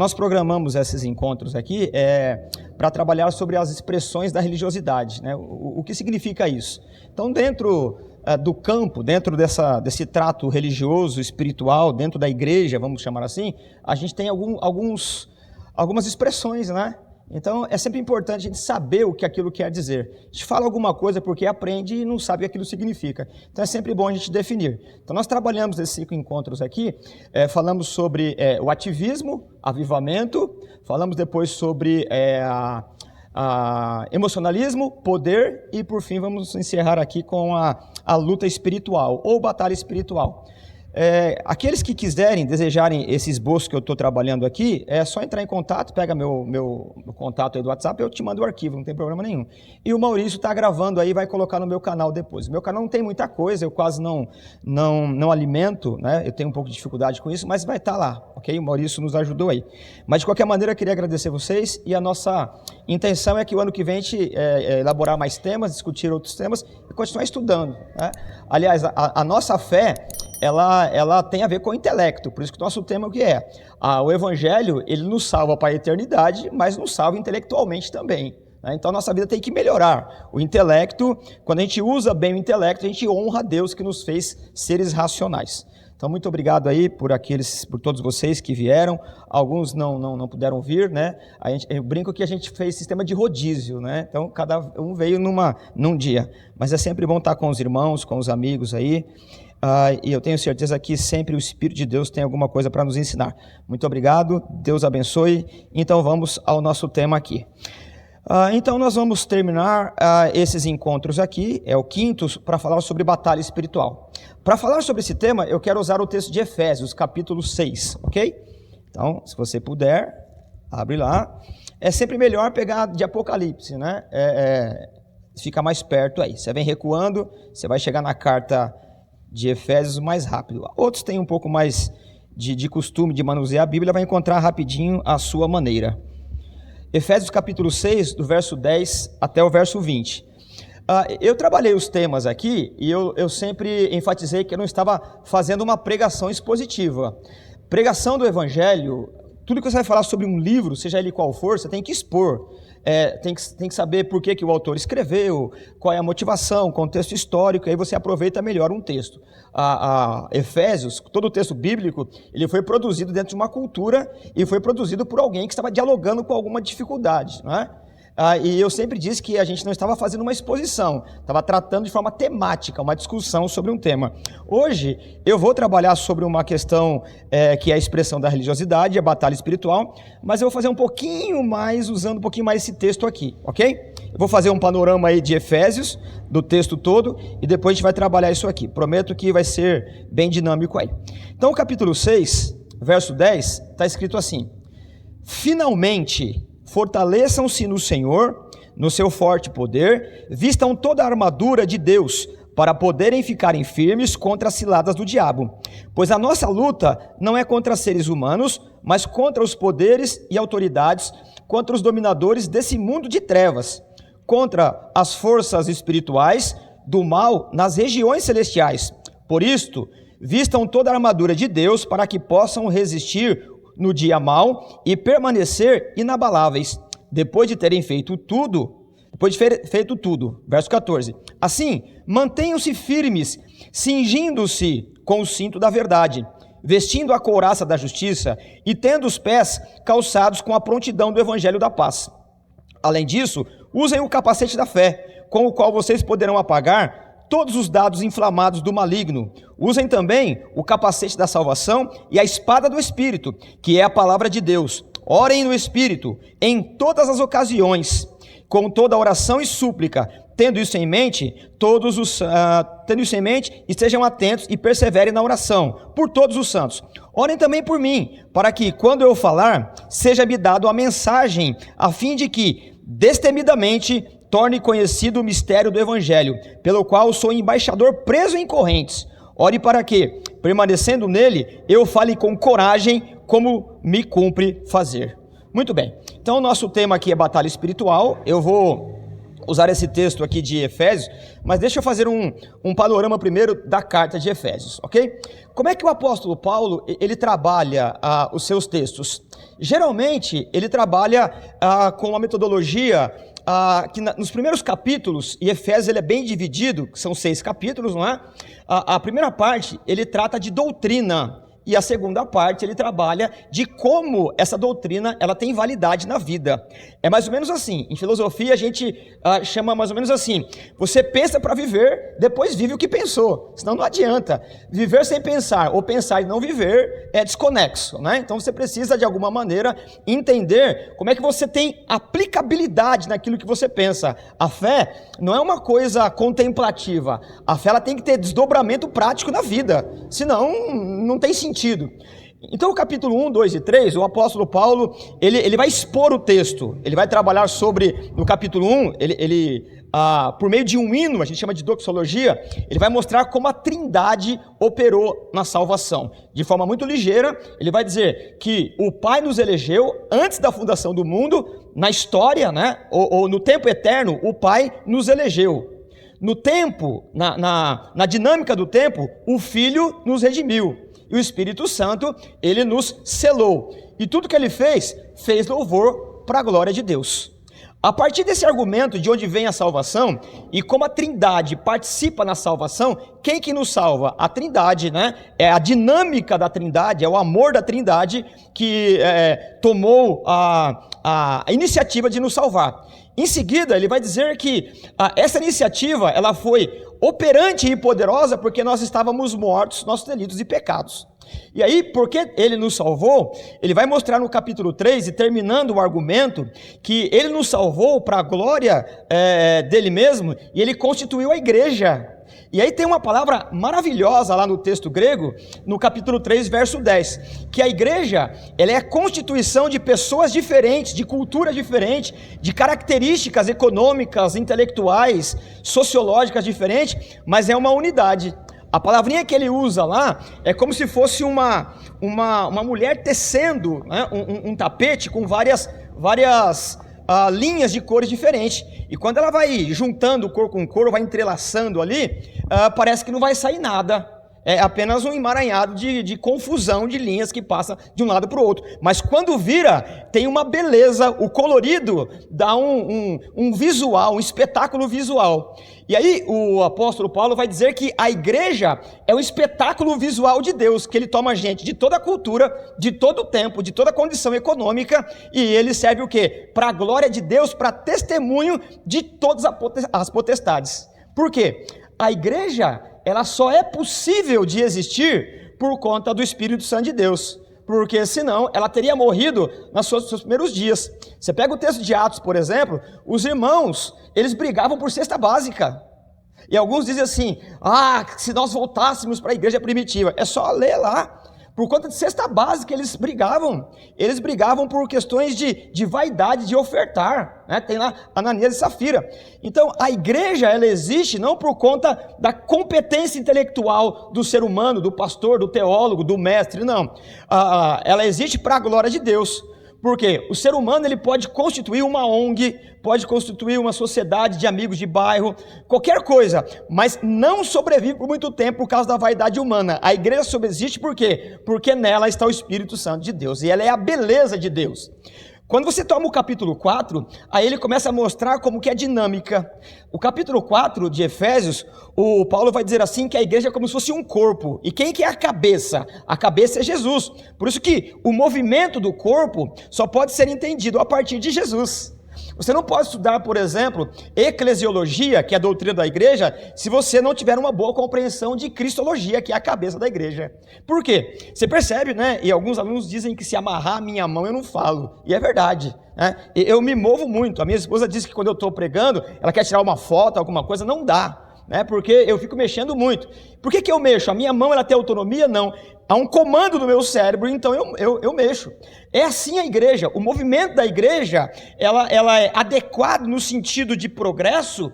Nós programamos esses encontros aqui para trabalhar sobre as expressões da religiosidade, né? O que significa isso? Então, dentro do campo, dentro desse trato religioso, espiritual, dentro da igreja, vamos chamar assim, a gente tem algumas expressões, né? Então, é sempre importante a gente saber o que aquilo quer dizer. A gente fala alguma coisa porque aprende e não sabe o que aquilo significa. Então, é sempre bom a gente definir. Então, nós trabalhamos nesses 5 encontros aqui, falamos sobre o ativismo, avivamento, falamos depois sobre emocionalismo, poder e, por fim, vamos encerrar aqui com a luta espiritual ou batalha espiritual. Aqueles que quiserem, desejarem esse esboço que eu estou trabalhando aqui, é só entrar em contato, pega meu contato aí do WhatsApp, eu te mando o arquivo, não tem problema nenhum. E o Maurício está gravando aí, vai colocar no meu canal depois. O meu canal não tem muita coisa, eu quase não alimento, né? Eu tenho um pouco de dificuldade com isso, mas vai estar lá, ok? O Maurício nos ajudou aí. Mas de qualquer maneira, eu queria agradecer vocês e a nossa intenção é que o ano que vem a gente elaborar mais temas, discutir outros temas e continuar estudando, né? Aliás, a nossa fé, ela tem a ver com o intelecto, por isso que o nosso tema é o que é. O Evangelho, ele nos salva para a eternidade, mas nos salva intelectualmente também, né? Então a nossa vida tem que melhorar. O intelecto, quando a gente usa bem o intelecto, a gente honra a Deus que nos fez seres racionais. Então muito obrigado aí por todos vocês que vieram. Alguns não puderam vir, né? Eu brinco que a gente fez sistema de rodízio, né? Então cada um veio num dia. Mas é sempre bom estar com os irmãos, com os amigos aí. E eu tenho certeza que sempre o Espírito de Deus tem alguma coisa para nos ensinar. Muito obrigado, Deus abençoe. Então vamos ao nosso tema aqui. Então nós vamos terminar esses encontros aqui, é o 5º, para falar sobre batalha espiritual. Para falar sobre esse tema, eu quero usar o texto de Efésios, capítulo 6, ok? Então, se você puder, abre lá. É sempre melhor pegar de Apocalipse, né? Fica mais perto aí. Você vem recuando, você vai chegar na carta de Efésios mais rápido. Outros têm um pouco mais de costume de manusear a Bíblia, vai encontrar rapidinho a sua maneira. Efésios capítulo 6, do verso 10 até o verso 20. Eu trabalhei os temas aqui e eu sempre enfatizei que eu não estava fazendo uma pregação expositiva. Pregação do Evangelho, tudo que você vai falar sobre um livro, seja ele qual for, você tem que expor. Tem que saber por que o autor escreveu, qual é a motivação, contexto histórico, aí você aproveita melhor um texto. Efésios, todo o texto bíblico, ele foi produzido dentro de uma cultura e foi produzido por alguém que estava dialogando com alguma dificuldade, não é? E eu sempre disse que a gente não estava fazendo uma exposição, estava tratando de forma temática, uma discussão sobre um tema. Hoje eu vou trabalhar sobre uma questão que é a expressão da religiosidade, a batalha espiritual, mas eu vou fazer um pouquinho mais, usando um pouquinho mais esse texto aqui, ok? Eu vou fazer um panorama aí de Efésios, do texto todo, e depois a gente vai trabalhar isso aqui. Prometo que vai ser bem dinâmico aí. Então o capítulo 6, verso 10, está escrito assim: finalmente fortaleçam-se no Senhor, no seu forte poder, vistam toda a armadura de Deus, para poderem ficarem firmes contra as ciladas do diabo. Pois a nossa luta não é contra seres humanos, mas contra os poderes e autoridades, contra os dominadores desse mundo de trevas, contra as forças espirituais do mal nas regiões celestiais. Por isto, vistam toda a armadura de Deus, para que possam resistir no dia mau e permanecer inabaláveis, depois de feito tudo, verso 14, assim, mantenham-se firmes, cingindo-se com o cinto da verdade, vestindo a couraça da justiça e tendo os pés calçados com a prontidão do evangelho da paz. Além disso, usem o capacete da fé, com o qual vocês poderão apagar todos os dardos inflamados do maligno. Usem também o capacete da salvação e a espada do Espírito, que é a palavra de Deus. Orem no Espírito em todas as ocasiões, com toda oração e súplica. Tendo isso em mente, estejam atentos e perseverem na oração por todos os santos. Orem também por mim, para que, quando eu falar, seja-me dado a mensagem, a fim de que, destemidamente, torne conhecido o mistério do Evangelho, pelo qual sou embaixador preso em correntes. Ore para que, permanecendo nele, eu fale com coragem, como me cumpre fazer. Muito bem, então o nosso tema aqui é batalha espiritual. Eu vou usar esse texto aqui de Efésios, mas deixa eu fazer um panorama primeiro da carta de Efésios, ok? Como é que o apóstolo Paulo, ele trabalha os seus textos? Geralmente, ele trabalha com uma metodologia que nos primeiros capítulos, e Efésios ele é bem dividido, são 6 capítulos, não é? A primeira parte, ele trata de doutrina, e a segunda parte ele trabalha de como essa doutrina ela tem validade na vida. É mais ou menos assim, em filosofia a gente chama mais ou menos assim, você pensa para viver, depois vive o que pensou, senão não adianta. Viver sem pensar ou pensar e não viver é desconexo, né? Então você precisa de alguma maneira entender como é que você tem aplicabilidade naquilo que você pensa. A fé não é uma coisa contemplativa, a fé ela tem que ter desdobramento prático na vida, senão não tem sentido. Então o capítulo 1, 2 e 3, o apóstolo Paulo, ele vai expor o texto, ele vai trabalhar sobre, no capítulo 1, por meio de um hino, a gente chama de doxologia, ele vai mostrar como a Trindade operou na salvação. De forma muito ligeira, ele vai dizer que o Pai nos elegeu antes da fundação do mundo, na história, né, ou no tempo eterno, o Pai nos elegeu. No tempo, na dinâmica do tempo, o Filho nos redimiu. E o Espírito Santo, ele nos selou. E tudo que ele fez louvor para a glória de Deus. A partir desse argumento de onde vem a salvação, e como a Trindade participa na salvação, quem que nos salva? A Trindade, né? É a dinâmica da Trindade, é o amor da Trindade que tomou a iniciativa de nos salvar. Em seguida, ele vai dizer que essa iniciativa, ela foi operante e poderosa porque nós estávamos mortos, nossos delitos e pecados. E aí, porque ele nos salvou, ele vai mostrar no capítulo 3, e terminando o argumento, que ele nos salvou para a glória dele mesmo, e ele constituiu a igreja. E aí tem uma palavra maravilhosa lá no texto grego, no capítulo 3, verso 10, que a igreja, ela é a constituição de pessoas diferentes, de cultura diferente, de características econômicas, intelectuais, sociológicas diferentes, mas é uma unidade. A palavrinha que ele usa lá é como se fosse uma mulher tecendo, né, um tapete com várias linhas de cores diferentes. E quando ela vai juntando cor com cor, vai entrelaçando ali, parece que não vai sair nada. É apenas um emaranhado de confusão de linhas que passa de um lado para o outro. Mas quando vira, tem uma beleza, o colorido dá um visual, um espetáculo visual. E aí o apóstolo Paulo vai dizer que a igreja é um espetáculo visual de Deus, que ele toma gente de toda a cultura, de todo o tempo, de toda a condição econômica, e ele serve o quê? Para a glória de Deus, para testemunho de todas as potestades. Por quê? A igreja, ela só é possível de existir por conta do Espírito Santo de Deus, porque senão ela teria morrido nos seus primeiros dias. Você pega o texto de Atos, por exemplo, os irmãos, eles brigavam por cesta básica, e alguns dizem assim, se nós voltássemos para a igreja primitiva, é só ler lá. Por conta de cesta básica eles brigavam por questões de vaidade, de ofertar, né? Tem lá Ananias e Safira. Então a igreja, ela existe não por conta da competência intelectual do ser humano, do pastor, do teólogo, do mestre, não. Ela existe para a glória de Deus. Porque o ser humano, ele pode constituir uma ONG, pode constituir uma sociedade de amigos de bairro, qualquer coisa, mas não sobrevive por muito tempo por causa da vaidade humana. A igreja subsiste por quê? Porque nela está o Espírito Santo de Deus, e ela é a beleza de Deus. Quando você toma o capítulo 4, aí ele começa a mostrar como que é a dinâmica. O capítulo 4 de Efésios, o Paulo vai dizer assim que a igreja é como se fosse um corpo. E quem que é a cabeça? A cabeça é Jesus. Por isso que o movimento do corpo só pode ser entendido a partir de Jesus. Você não pode estudar, por exemplo, eclesiologia, que é a doutrina da igreja, se você não tiver uma boa compreensão de cristologia, que é a cabeça da igreja. Por quê? Você percebe, né? E alguns alunos dizem que se amarrar a minha mão eu não falo. E é verdade, né? Eu me movo muito. A minha esposa diz que quando eu estou pregando, ela quer tirar uma foto, alguma coisa, não dá. Porque eu fico mexendo muito. Por que eu mexo? A minha mão ela tem autonomia? Não. Há um comando no meu cérebro, então eu mexo. É assim a igreja. O movimento da igreja, ela é adequado no sentido de progresso,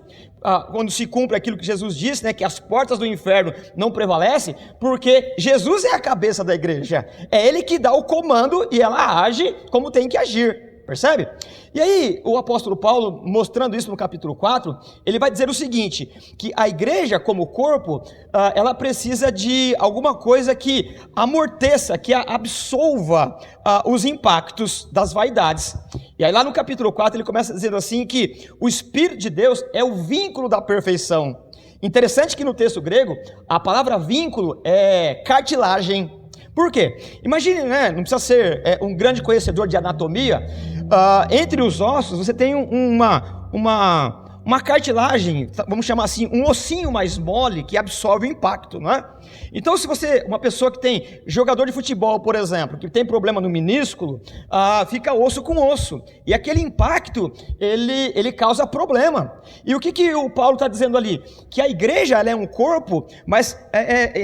quando se cumpre aquilo que Jesus disse, né, que as portas do inferno não prevalecem, porque Jesus é a cabeça da igreja. É Ele que dá o comando e ela age como tem que agir. percebe? E aí, o apóstolo Paulo, mostrando isso no capítulo 4, ele vai dizer o seguinte, que a igreja como corpo, ela precisa de alguma coisa que amorteça, que absolva os impactos das vaidades. E aí lá no capítulo 4 ele começa dizendo assim que o Espírito de Deus é o vínculo da perfeição. Interessante que no texto grego, a palavra vínculo é cartilagem. Por quê? Imagine, né, não precisa ser um grande conhecedor de anatomia, entre os ossos você tem uma cartilagem, vamos chamar assim, um ossinho mais mole que absorve o impacto, não é? Então, se você, uma pessoa que tem, jogador de futebol, por exemplo, que tem problema no minúsculo, fica osso com osso, e aquele impacto, ele causa problema. E o que o Paulo está dizendo ali? Que a igreja, ela é um corpo, mas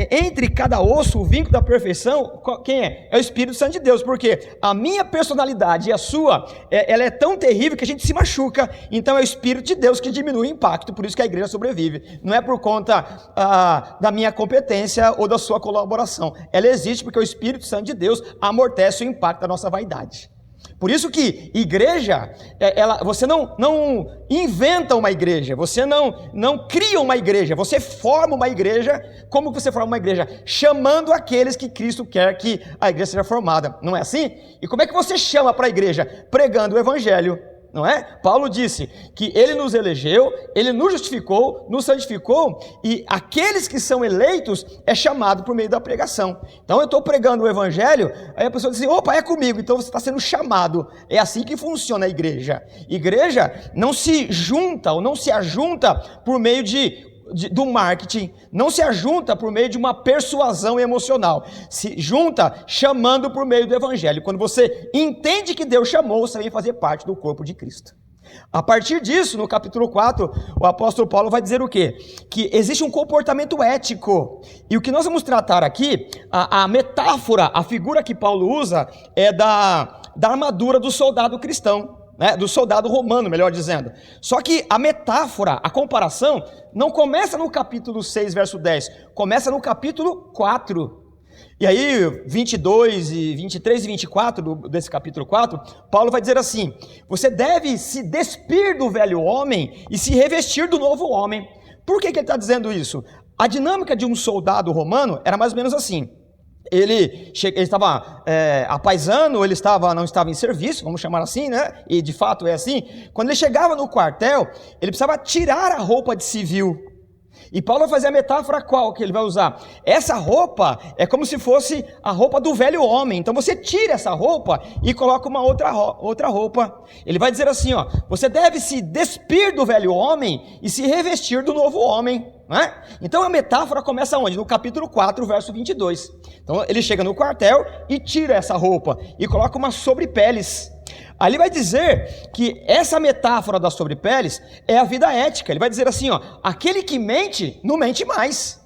entre cada osso, o vínculo da perfeição, quem é? É o Espírito Santo de Deus, porque a minha personalidade e a sua, ela é tão terrível que a gente se machuca, então é o Espírito de Deus que diminui o impacto, por isso que a igreja sobrevive. Não é por conta da minha competência ou da sua colaboração. Ela existe porque o Espírito Santo de Deus amortece o impacto da nossa vaidade. Por isso que igreja, você não inventa uma igreja, você não cria uma igreja, você forma uma igreja. Como você forma uma igreja? Chamando aqueles que Cristo quer que a igreja seja formada. Não é assim? E como é que você chama para a igreja? Pregando o evangelho. Não é? Paulo disse que ele nos elegeu, ele nos justificou, nos santificou, e aqueles que são eleitos é chamado por meio da pregação. Então eu estou pregando o evangelho, aí a pessoa diz assim, opa, é comigo, então você está sendo chamado. É assim que funciona a igreja. Igreja não se junta ou não se ajunta por meio do marketing, não se ajunta por meio de uma persuasão emocional, se junta chamando por meio do evangelho. Quando você entende que Deus chamou, você vem fazer parte do corpo de Cristo. A partir disso, no capítulo 4, o apóstolo Paulo vai dizer o quê? Que existe um comportamento ético, e o que nós vamos tratar aqui, a metáfora, a figura que Paulo usa é da armadura do soldado cristão, do soldado romano, melhor dizendo. Só que a metáfora, a comparação, não começa no capítulo 6, verso 10, começa no capítulo 4. E aí, 22, 23 e 24 desse capítulo 4, Paulo vai dizer assim, você deve se despir do velho homem e se revestir do novo homem. Por que ele está dizendo isso? A dinâmica de um soldado romano era mais ou menos assim. Ele estava apaisando, não estava em serviço, vamos chamar assim, né? E de fato é assim. Quando ele chegava no quartel, ele precisava tirar a roupa de civil. E Paulo vai fazer a metáfora qual que ele vai usar? Essa roupa é como se fosse a roupa do velho homem. Então você tira essa roupa e coloca uma outra roupa. Ele vai dizer assim, ó, você deve se despir do velho homem e se revestir do novo homem. Né? Então a metáfora começa onde? No capítulo 4, verso 22. Então ele chega no quartel e tira essa roupa e coloca uma sobrepeles. Ali vai dizer que essa metáfora das sobrepeles é a vida ética. Ele vai dizer assim, ó, aquele que mente, não mente mais.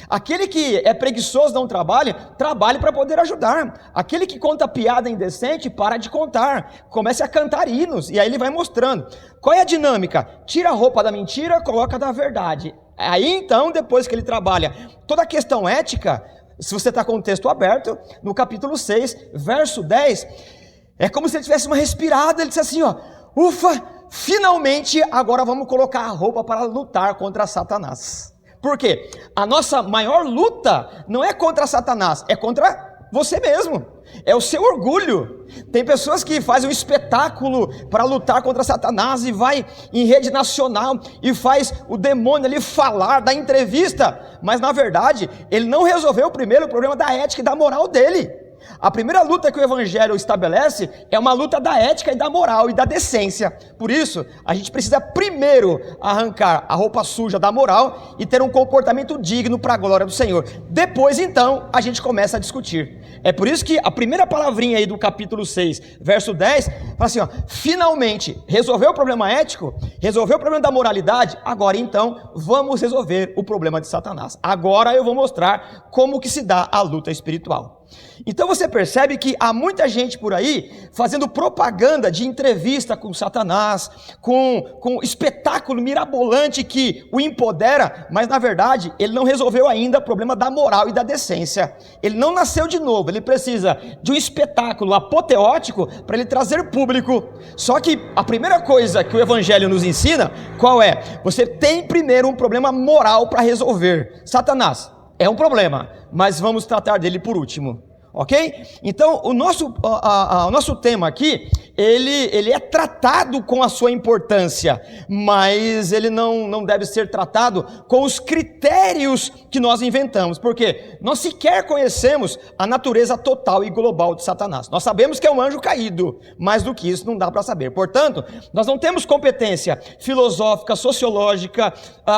Aquele que é preguiçoso, não trabalha, trabalhe para poder ajudar. Aquele que conta piada indecente, para de contar. Comece a cantar hinos. E aí ele vai mostrando. Qual é a dinâmica? Tira a roupa da mentira, coloca da verdade. Aí então, depois que ele trabalha toda a questão ética, se você está com o texto aberto, no capítulo 6, verso 10, é como se ele tivesse uma respirada, ele disse assim, ó, ufa, finalmente agora vamos colocar a roupa para lutar contra Satanás. Por quê? A nossa maior luta não é contra Satanás, é contra você mesmo, é o seu orgulho. Tem pessoas que fazem um espetáculo para lutar contra Satanás e vai em rede nacional e faz o demônio ali falar, dar entrevista, mas na verdade ele não resolveu primeiro o problema da ética e da moral dele. A primeira luta que o evangelho estabelece é uma luta da ética e da moral e da decência. Por isso, a gente precisa primeiro arrancar a roupa suja da moral e ter um comportamento digno para a glória do Senhor. Depois, então, a gente começa a discutir. É por isso que a primeira palavrinha aí do capítulo 6, verso 10, fala assim, ó, finalmente, resolveu o problema ético? Resolveu o problema da moralidade? Agora, então, vamos resolver o problema de Satanás. Agora eu vou mostrar como que se dá a luta espiritual. Então você percebe que há muita gente por aí fazendo propaganda de entrevista com Satanás, com espetáculo mirabolante que o empodera, mas na verdade ele não resolveu ainda o problema da moral e da decência. Ele não nasceu de novo, ele precisa de um espetáculo apoteótico para ele trazer público. Só que a primeira coisa que o Evangelho nos ensina, qual é? Você tem primeiro um problema moral para resolver. Satanás é um problema, mas vamos tratar dele por último. Ok? Então, o nosso tema aqui, ele é tratado com a sua importância, mas ele não deve ser tratado com os critérios que nós inventamos, porque nós sequer conhecemos a natureza total e global de Satanás. Nós sabemos que é um anjo caído, mais do que isso não dá para saber. Portanto, nós não temos competência filosófica, sociológica,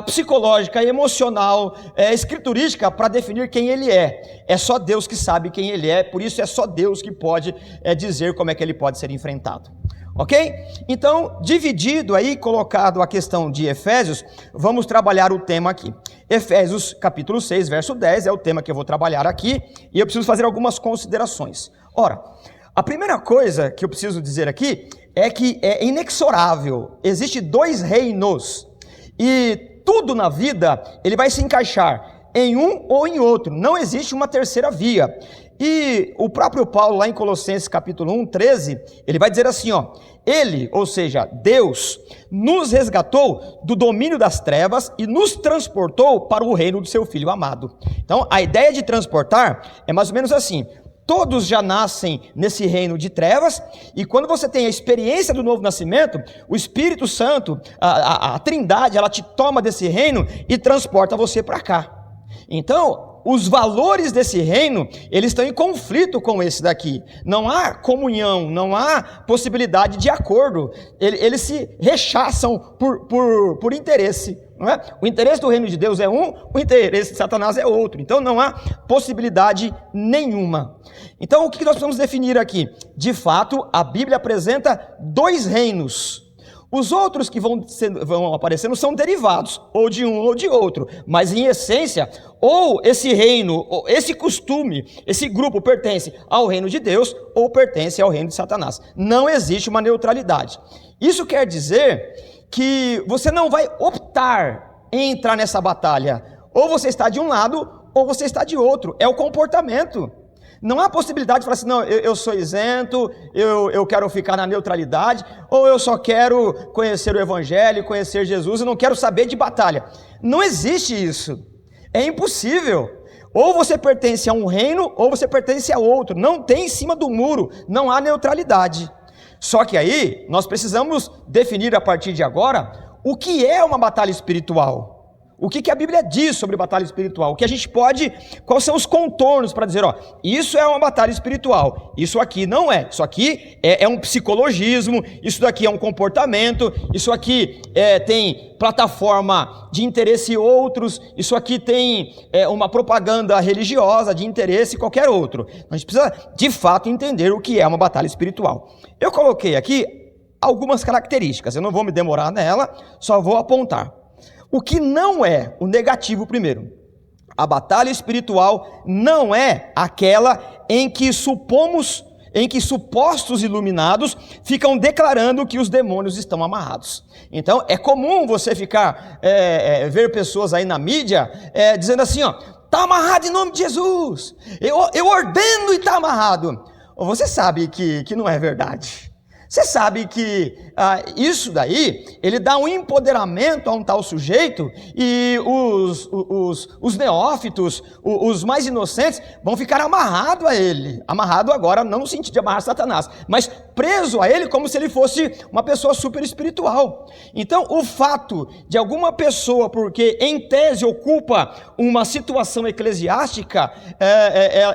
psicológica, emocional, escriturística para definir quem ele é. É só Deus que sabe quem ele é, por isso é só Deus que pode dizer como é que ele pode ser enfrentado. Ok? Então, dividido aí, colocado a questão de Efésios, vamos trabalhar o tema aqui. Efésios capítulo 6, verso 10, é o tema que eu vou trabalhar aqui, e eu preciso fazer algumas considerações. Ora, a primeira coisa que eu preciso dizer aqui é que é inexorável, existe dois reinos, e tudo na vida, ele vai se encaixar em um ou em outro, não existe uma terceira via. E o próprio Paulo, lá em Colossenses capítulo 1, 13, ele vai dizer assim, ó: ele, ou seja, Deus, nos resgatou do domínio das trevas e nos transportou para o reino do seu Filho amado. Então, a ideia de transportar é mais ou menos assim: todos já nascem nesse reino de trevas, e quando você tem a experiência do novo nascimento, o Espírito Santo, a Trindade, ela te toma desse reino e transporta você para cá. Então, os valores desse reino, eles estão em conflito com esse daqui. Não há comunhão, não há possibilidade de acordo. Eles se rechaçam por interesse. Não é? O interesse do reino de Deus é um, o interesse de Satanás é outro. Então não há possibilidade nenhuma. Então o que nós precisamos definir aqui? De fato, a Bíblia apresenta dois reinos. Os outros que vão aparecendo são derivados, ou de um ou de outro, mas em essência, ou esse reino, ou esse costume, esse grupo pertence ao reino de Deus, ou pertence ao reino de Satanás. Não existe uma neutralidade. Isso quer dizer que você não vai optar em entrar nessa batalha, ou você está de um lado, ou você está de outro, é o comportamento. Não há possibilidade de falar assim, não, eu sou isento, eu quero ficar na neutralidade, ou eu só quero conhecer o Evangelho, conhecer Jesus, eu não quero saber de batalha. Não existe isso, é impossível. Ou você pertence a um reino, ou você pertence a outro, não tem em cima do muro, não há neutralidade. Só que aí, nós precisamos definir a partir de agora, o que é uma batalha espiritual. O que a Bíblia diz sobre batalha espiritual? O que a gente pode, quais são os contornos para dizer, ó, isso é uma batalha espiritual, isso aqui não é, isso aqui é um psicologismo, isso daqui é um comportamento, isso aqui tem plataforma de interesse outros, isso aqui tem uma propaganda religiosa de interesse qualquer outro. A gente precisa de fato entender o que é uma batalha espiritual. Eu coloquei aqui algumas características, eu não vou me demorar nela, só vou apontar. O que não é o negativo primeiro. A batalha espiritual não é aquela em que supostos iluminados ficam declarando que os demônios estão amarrados. Então é comum você ver pessoas aí na mídia dizendo assim, ó, está amarrado em nome de Jesus, eu ordeno e está amarrado. Você sabe que não é verdade. Você sabe que isso daí, ele dá um empoderamento a um tal sujeito e os neófitos, os mais inocentes, vão ficar amarrados a ele. Amarrado agora, não no sentido de amarrar Satanás, mas preso a ele como se ele fosse uma pessoa super espiritual. Então, o fato de alguma pessoa, porque em tese ocupa uma situação eclesiástica,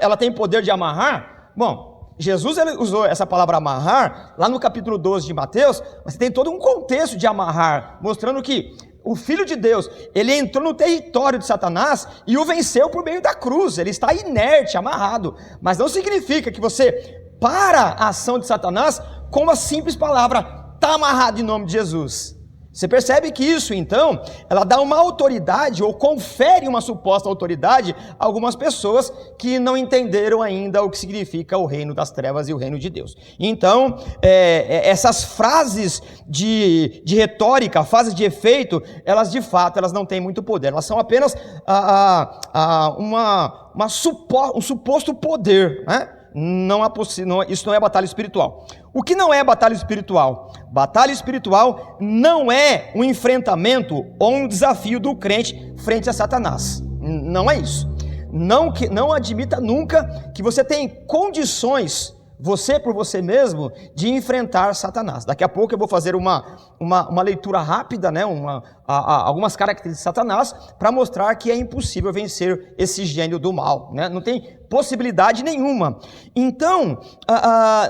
ela tem poder de amarrar, bom, Jesus ele usou essa palavra amarrar, lá no capítulo 12 de Mateus, mas tem todo um contexto de amarrar, mostrando que o Filho de Deus, ele entrou no território de Satanás e o venceu por meio da cruz, ele está inerte, amarrado, mas não significa que você para a ação de Satanás com uma simples palavra, está amarrado em nome de Jesus. Você percebe que isso, então, ela dá uma autoridade ou confere uma suposta autoridade a algumas pessoas que não entenderam ainda o que significa o reino das trevas e o reino de Deus. Então, essas frases de retórica, frases de efeito, elas de fato elas não têm muito poder, elas são apenas um suposto poder, né? Isso não é batalha espiritual. O que não é batalha espiritual? Batalha espiritual não é um enfrentamento ou um desafio do crente frente a Satanás. Não é isso. Não admita nunca que você tem condições, você por você mesmo, de enfrentar Satanás. Daqui a pouco eu vou fazer uma leitura rápida, né? Algumas características de Satanás, para mostrar que é impossível vencer esse gênio do mal, né? Não tem possibilidade nenhuma. Então,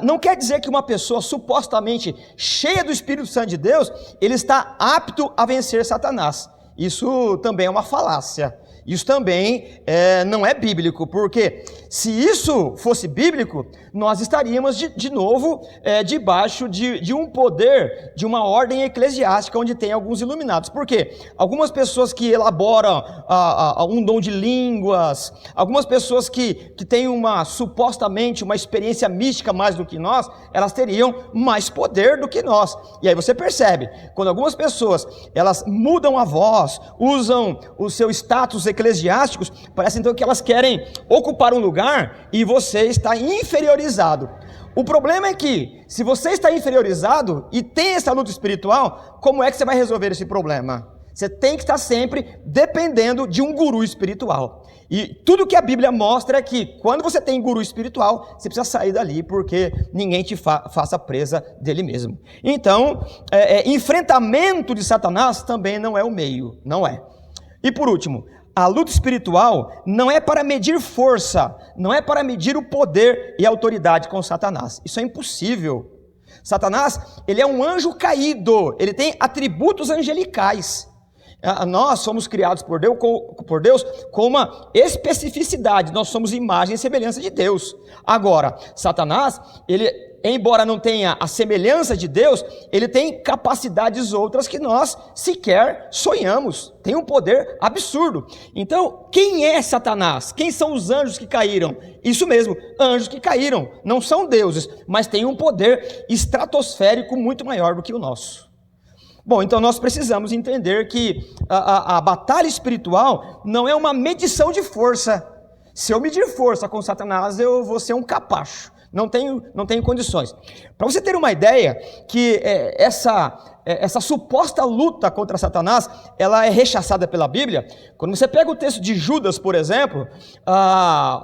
não quer dizer que uma pessoa supostamente cheia do Espírito Santo de Deus, ele está apto a vencer Satanás. Isso também é uma falácia. Isso também não é bíblico, porque se isso fosse bíblico, nós estaríamos de novo debaixo de um poder, de uma ordem eclesiástica, onde tem alguns iluminados. Por quê? Algumas pessoas que elaboram um dom de línguas, algumas pessoas que têm supostamente uma experiência mística mais do que nós, elas teriam mais poder do que nós. E aí você percebe, quando algumas pessoas, elas mudam a voz, usam o seu status eclesiásticos, parece então que elas querem ocupar um lugar e você está inferiorizado. O problema é que, se você está inferiorizado e tem essa luta espiritual, como é que você vai resolver esse problema? Você tem que estar sempre dependendo de um guru espiritual. E tudo que a Bíblia mostra é que, quando você tem guru espiritual, você precisa sair dali, porque ninguém te faça presa dele mesmo. Então, enfrentamento de Satanás também não é o meio, não é. E por último, a luta espiritual não é para medir força, não é para medir o poder e a autoridade com Satanás. Isso é impossível. Satanás, ele é um anjo caído, ele tem atributos angelicais. Nós somos criados por Deus com uma especificidade, nós somos imagem e semelhança de Deus. Agora, Satanás, ele, embora não tenha a semelhança de Deus, ele tem capacidades outras que nós sequer sonhamos, tem um poder absurdo. Então, quem é Satanás? Quem são os anjos que caíram? Isso mesmo, anjos que caíram, não são deuses, mas têm um poder estratosférico muito maior do que o nosso. Bom, então nós precisamos entender que a batalha espiritual não é uma medição de força. Se eu medir força com Satanás, eu vou ser um capacho. Não tenho condições. Para você ter uma ideia, que essa suposta luta contra Satanás, ela é rechaçada pela Bíblia. Quando você pega o texto de Judas, por exemplo,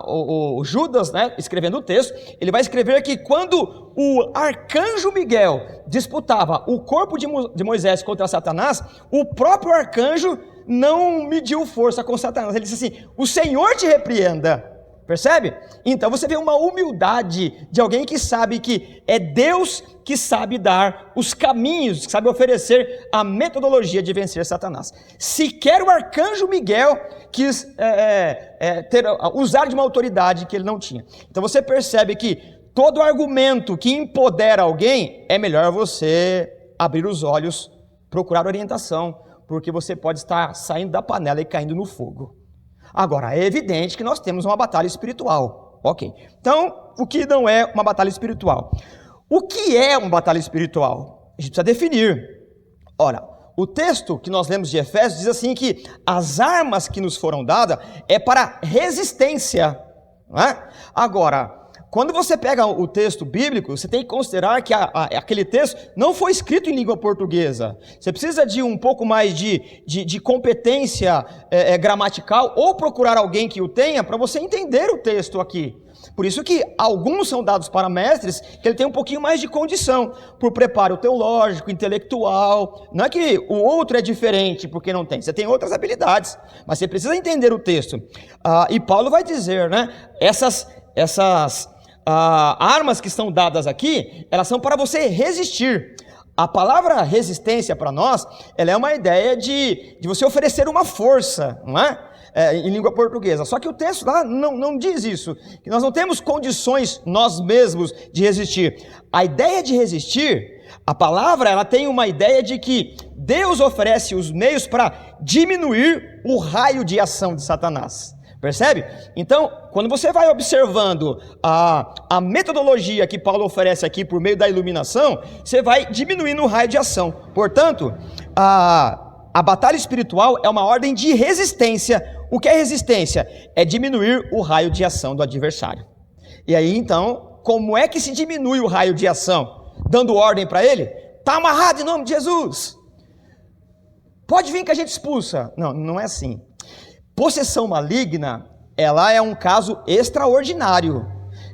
o Judas, né, escrevendo o texto, ele vai escrever que quando o arcanjo Miguel disputava o corpo de Moisés contra Satanás, o próprio arcanjo não mediu força com Satanás. Ele disse assim: o Senhor te repreenda. Percebe? Então você vê uma humildade de alguém que sabe que é Deus que sabe dar os caminhos, que sabe oferecer a metodologia de vencer Satanás. Sequer o arcanjo Miguel quis usar de uma autoridade que ele não tinha. Então você percebe que todo argumento que empodera alguém, é melhor você abrir os olhos, procurar orientação, porque você pode estar saindo da panela e caindo no fogo. Agora, é evidente que nós temos uma batalha espiritual, ok? Então, o que não é uma batalha espiritual? O que é uma batalha espiritual? A gente precisa definir. Ora, o texto que nós lemos de Efésios diz assim que as armas que nos foram dadas é para resistência, não é? Agora, quando você pega o texto bíblico, você tem que considerar que aquele texto não foi escrito em língua portuguesa. Você precisa de um pouco mais de competência gramatical, ou procurar alguém que o tenha, para você entender o texto aqui. Por isso que alguns são dados para mestres, que ele tem um pouquinho mais de condição, por preparo teológico, intelectual. Não é que o outro é diferente, porque não tem. Você tem outras habilidades, mas você precisa entender o texto. E Paulo vai dizer, né, essas armas que são dadas aqui, elas são para você resistir. A palavra resistência para nós, ela é uma ideia de você oferecer uma força, não é? Em língua portuguesa. Só que o texto lá não diz isso, que nós não temos condições nós mesmos de resistir. A ideia de resistir, a palavra, ela tem uma ideia de que Deus oferece os meios para diminuir o raio de ação de Satanás. Percebe? Então, quando você vai observando a metodologia que Paulo oferece aqui por meio da iluminação, você vai diminuindo o raio de ação. Portanto, a batalha espiritual é uma ordem de resistência. O que é resistência? É diminuir o raio de ação do adversário. E aí, então, como é que se diminui o raio de ação? Dando ordem para ele? Está amarrado em nome de Jesus. Pode vir que a gente expulsa. Não, não é assim. Possessão maligna, ela é um caso extraordinário.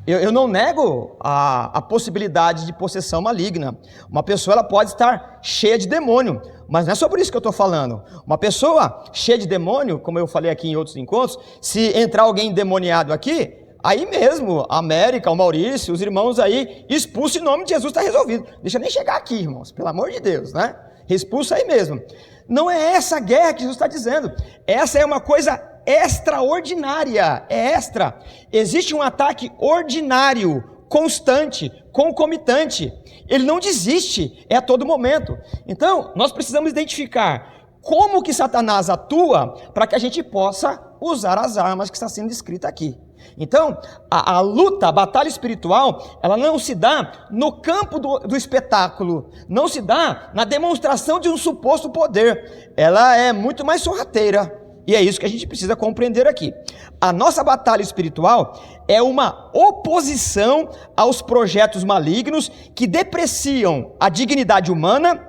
Eu não nego a possibilidade de possessão maligna. Uma pessoa ela pode estar cheia de demônio, mas não é sobre isso que eu estou falando. Uma pessoa cheia de demônio, como eu falei aqui em outros encontros, se entrar alguém endemoniado aqui, aí mesmo, a América, o Maurício, os irmãos aí, expulsa em nome de Jesus, está resolvido. Deixa nem chegar aqui, irmãos, pelo amor de Deus, né? Expulsa aí mesmo. Não é essa a guerra que Jesus está dizendo. Essa é uma coisa extraordinária, é extra. Existe um ataque ordinário, constante, concomitante. Ele não desiste, é a todo momento. Então, nós precisamos identificar como que Satanás atua para que a gente possa usar as armas que está sendo descrita aqui. Então, a luta, a batalha espiritual, ela não se dá no campo do espetáculo, não se dá na demonstração de um suposto poder, ela é muito mais sorrateira, e é isso que a gente precisa compreender aqui. A nossa batalha espiritual é uma oposição aos projetos malignos que depreciam a dignidade humana,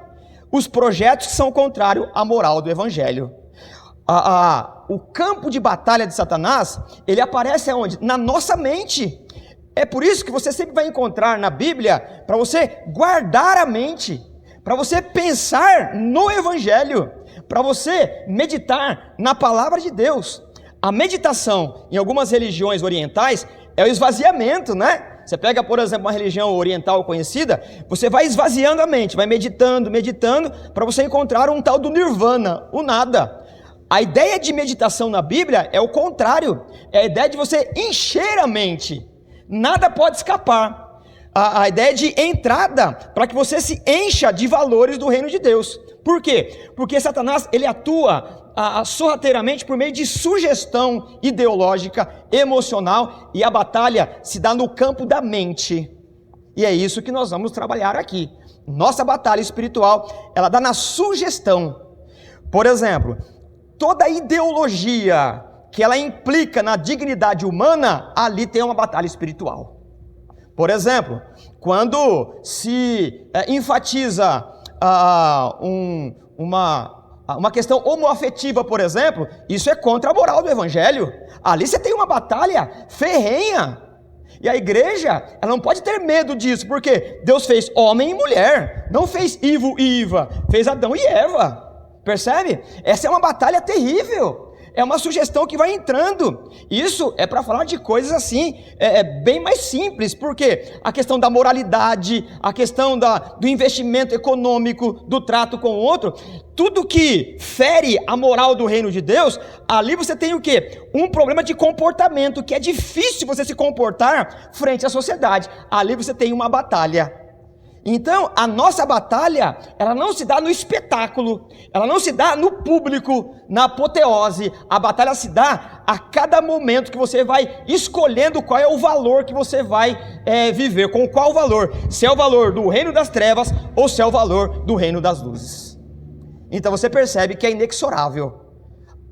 os projetos que são contrários à moral do Evangelho. O campo de batalha de Satanás, ele aparece aonde? Na nossa mente. É por isso que você sempre vai encontrar na Bíblia, para você guardar a mente, para você pensar no Evangelho, para você meditar na palavra de Deus. A meditação em algumas religiões orientais é o esvaziamento, né? Você pega, por exemplo, uma religião oriental conhecida, você vai esvaziando a mente, vai meditando, para você encontrar um tal do nirvana, o nada. A ideia de meditação na Bíblia é o contrário, é a ideia de você encher a mente, nada pode escapar. A ideia de entrada, para que você se encha de valores do reino de Deus. Por quê? Porque Satanás, ele atua sorrateiramente por meio de sugestão ideológica, emocional, e a batalha se dá no campo da mente. E é isso que nós vamos trabalhar aqui. Nossa batalha espiritual, ela dá na sugestão. Por exemplo, toda ideologia que ela implica na dignidade humana, ali tem uma batalha espiritual. Por exemplo, quando se enfatiza uma questão homoafetiva, por exemplo, isso é contra a moral do Evangelho. Ali você tem uma batalha ferrenha. E a igreja, ela não pode ter medo disso, porque Deus fez homem e mulher, não fez Ivo e Iva, fez Adão e Eva. Percebe? Essa é uma batalha terrível, é uma sugestão que vai entrando. Isso é para falar de coisas assim, bem mais simples, porque a questão da moralidade, a questão do investimento econômico, do trato com o outro, tudo que fere a moral do reino de Deus, ali você tem o quê? Um problema de comportamento, que é difícil você se comportar frente à sociedade. Ali você tem uma batalha. Então, a nossa batalha, ela não se dá no espetáculo, ela não se dá no público, na apoteose. A batalha se dá a cada momento que você vai escolhendo qual é o valor que você vai viver, com qual valor, se é o valor do reino das trevas ou se é o valor do reino das luzes. Então você percebe que é inexorável.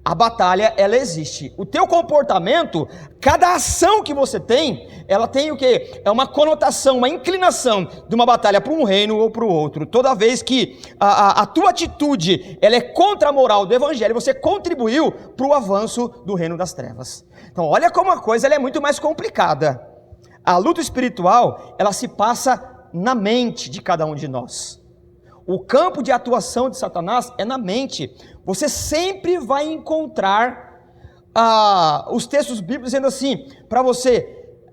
A batalha, ela existe. O teu comportamento, cada ação que você tem, ela tem o quê? É uma conotação, uma inclinação de uma batalha para um reino ou para o outro. Toda vez que a tua atitude, ela é contra a moral do Evangelho, você contribuiu para o avanço do reino das trevas. Então, olha como a coisa ela é muito mais complicada. A luta espiritual, ela se passa na mente de cada um de nós. O campo de atuação de Satanás é na mente. Você sempre vai encontrar os textos bíblicos dizendo assim, para você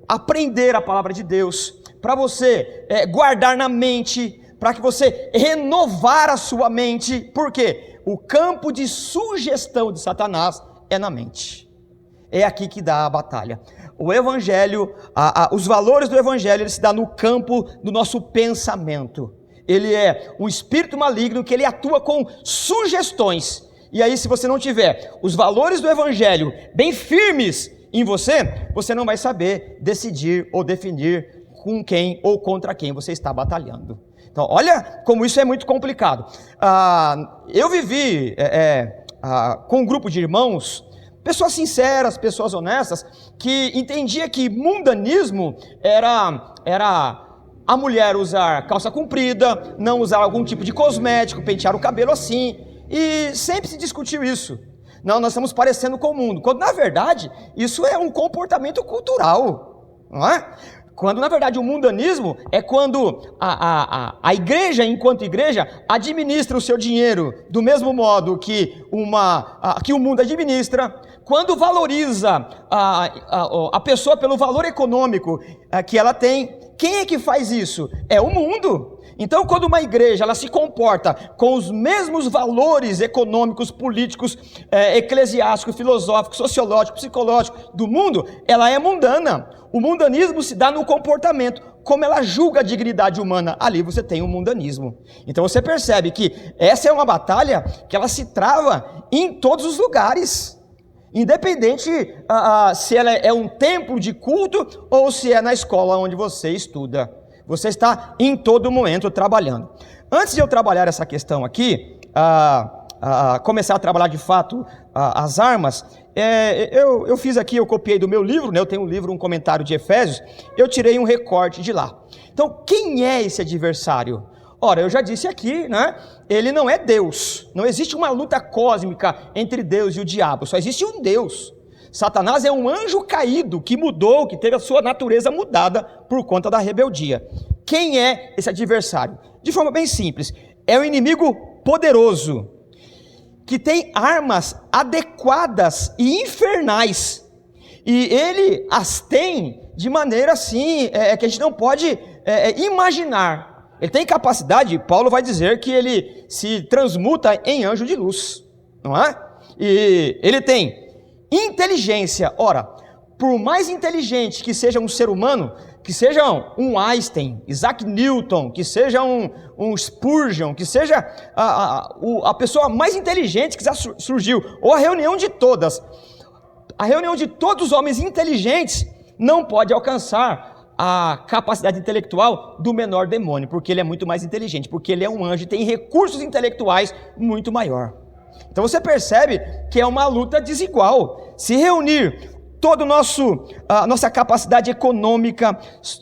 aprender a palavra de Deus, para você guardar na mente, para que você renovar a sua mente. Por quê? O campo de sugestão de Satanás é na mente. É aqui que dá a batalha. O Evangelho, os valores do Evangelho, ele se dá no campo do nosso pensamento. ele é um espírito maligno que ele atua com sugestões. E aí, se você não tiver os valores do evangelho bem firmes em você, você não vai saber decidir ou definir com quem ou contra quem você está batalhando. Então, olha como isso é muito complicado. Eu vivi com um grupo de irmãos, pessoas sinceras, pessoas honestas, que entendia que mundanismo era a mulher usar calça comprida, não usar algum tipo de cosmético, pentear o cabelo assim, e sempre se discutiu isso. Não, nós estamos parecendo com o mundo, quando na verdade isso é um comportamento cultural, não é? Quando na verdade o mundanismo é quando a igreja, enquanto igreja, administra o seu dinheiro do mesmo modo que o mundo administra, quando valoriza a pessoa pelo valor econômico que ela tem. Quem é que faz isso? É o mundo. Então, quando uma igreja ela se comporta com os mesmos valores econômicos, políticos, eclesiásticos, filosóficos, sociológicos, psicológicos do mundo, ela é mundana. O mundanismo se dá no comportamento, como ela julga a dignidade humana. Ali você tem o mundanismo. Então você percebe que essa é uma batalha que ela se trava em todos os lugares. Independente se ela é um templo de culto ou se é na escola onde você estuda. Você está em todo momento trabalhando. Antes de eu trabalhar essa questão aqui, começar a trabalhar de fato as armas, eu fiz aqui, eu copiei do meu livro, né? Eu tenho um livro, um comentário de Efésios, eu tirei um recorte de lá. Então, quem é esse adversário? Ora, eu já disse aqui, né? Ele não é Deus. Não existe uma luta cósmica entre Deus e o diabo, só existe um Deus. Satanás é um anjo caído que mudou, que teve a sua natureza mudada por conta da rebeldia. Quem é esse adversário? De forma bem simples, é um inimigo poderoso, que tem armas adequadas e infernais, e ele as tem de maneira assim, que a gente não pode imaginar. Ele tem capacidade, Paulo vai dizer que ele se transmuta em anjo de luz, não é? E ele tem inteligência. Ora, por mais inteligente que seja um ser humano, que seja um Einstein, Isaac Newton, que seja um Spurgeon, que seja a pessoa mais inteligente que já surgiu, ou a reunião de todos os homens inteligentes, não pode alcançar a capacidade intelectual do menor demônio, porque ele é muito mais inteligente, porque ele é um anjo e tem recursos intelectuais muito maior. Então você percebe que é uma luta desigual. Se reunir toda a nossa capacidade econômica,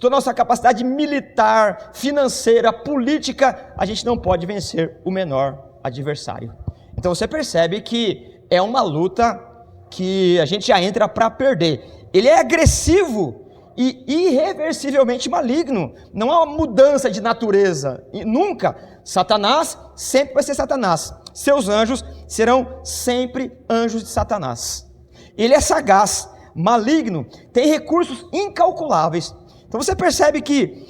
toda a nossa capacidade militar, financeira, política, a gente não pode vencer o menor adversário. Então você percebe que é uma luta que a gente já entra para perder. Ele é agressivo e irreversivelmente maligno. Não há uma mudança de natureza. E nunca. Satanás sempre vai ser Satanás. Seus anjos serão sempre anjos de Satanás. Ele é sagaz, maligno, tem recursos incalculáveis. Então você percebe que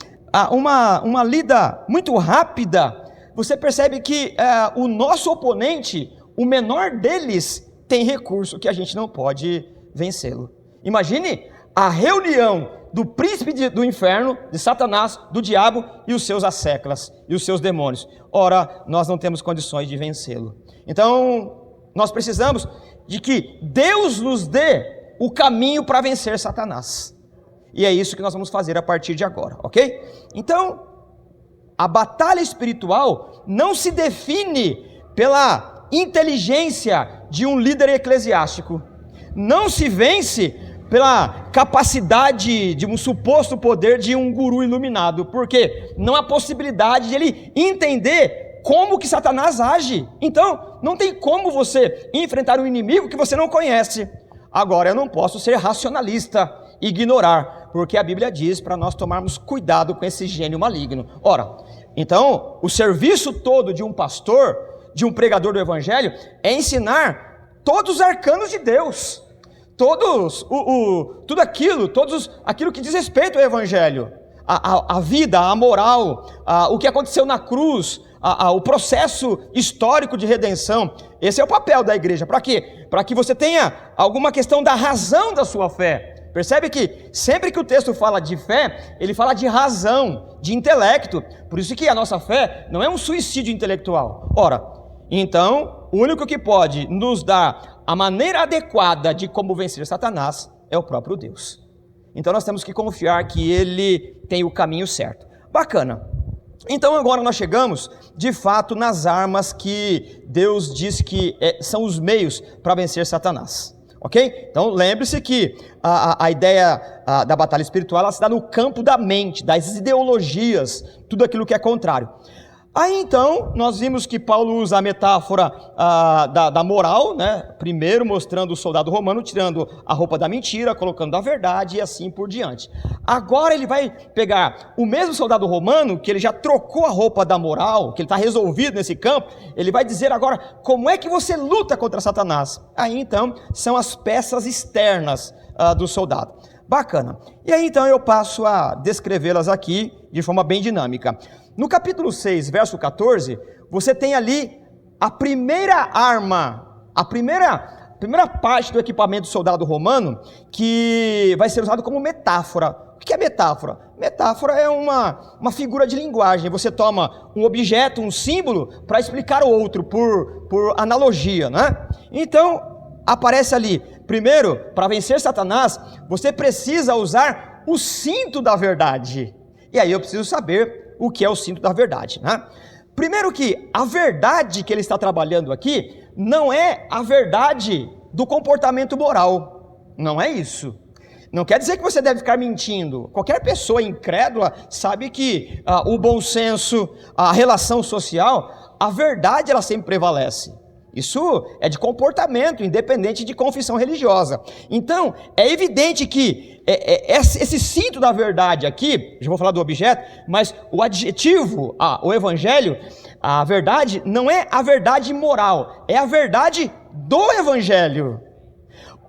uma lida muito rápida, você percebe que o nosso oponente, o menor deles, tem recurso que a gente não pode vencê-lo. Imagine a reunião do príncipe do inferno, de Satanás, do diabo e os seus asséclas e os seus demônios. Ora, nós não temos condições de vencê-lo. Então, nós precisamos de que Deus nos dê o caminho para vencer Satanás. E é isso que nós vamos fazer a partir de agora, ok? Então, a batalha espiritual não se define pela inteligência de um líder eclesiástico. Não se vence pela capacidade de um suposto poder de um guru iluminado, porque não há possibilidade de ele entender como que Satanás age. Então, não tem como você enfrentar um inimigo que você não conhece. Agora, eu não posso ser racionalista, ignorar, porque a Bíblia diz para nós tomarmos cuidado com esse gênio maligno. Ora, então, o serviço todo de um pastor, de um pregador do evangelho, é ensinar todos os arcanos de Deus, tudo aquilo que diz respeito ao evangelho, a vida, a moral, o que aconteceu na cruz, o processo histórico de redenção. Esse é o papel da igreja. Para quê? Para que você tenha alguma questão da razão da sua fé. Percebe que sempre que o texto fala de fé, ele fala de razão, de intelecto. Por isso que a nossa fé não é um suicídio intelectual. Ora, então, o único que pode nos dar a maneira adequada de como vencer Satanás é o próprio Deus. Então nós temos que confiar que Ele tem o caminho certo. Bacana. Então agora nós chegamos, de fato, nas armas que Deus diz que são os meios para vencer Satanás. Ok? Então lembre-se que a ideia da batalha espiritual, ela se dá no campo da mente, das ideologias, tudo aquilo que é contrário. Aí então, nós vimos que Paulo usa a metáfora da moral, né? Primeiro mostrando o soldado romano tirando a roupa da mentira, colocando a verdade e assim por diante. Agora ele vai pegar o mesmo soldado romano, que ele já trocou a roupa da moral, que ele está resolvido nesse campo, ele vai dizer agora como é que você luta contra Satanás. Aí então, são as peças externas do soldado. Bacana. E aí então eu passo a descrevê-las aqui de forma bem dinâmica. No capítulo 6, verso 14, você tem ali a primeira arma, a primeira parte do equipamento do soldado romano, que vai ser usado como metáfora. O que é metáfora? Metáfora é uma figura de linguagem. Você toma um objeto, um símbolo, para explicar o outro, por analogia, né? Então, aparece ali, primeiro, para vencer Satanás, você precisa usar o cinto da verdade. E aí eu preciso saber o que é o cinto da verdade, né? Primeiro que a verdade que ele está trabalhando aqui não é a verdade do comportamento moral, não é isso. Não quer dizer que você deve ficar mentindo. Qualquer pessoa incrédula sabe que o bom senso, a relação social, a verdade ela sempre prevalece. Isso é de comportamento, independente de confissão religiosa. Então, é evidente que esse cinto da verdade aqui, já vou falar do objeto, mas o adjetivo, o evangelho, a verdade, não é a verdade moral, é a verdade do evangelho.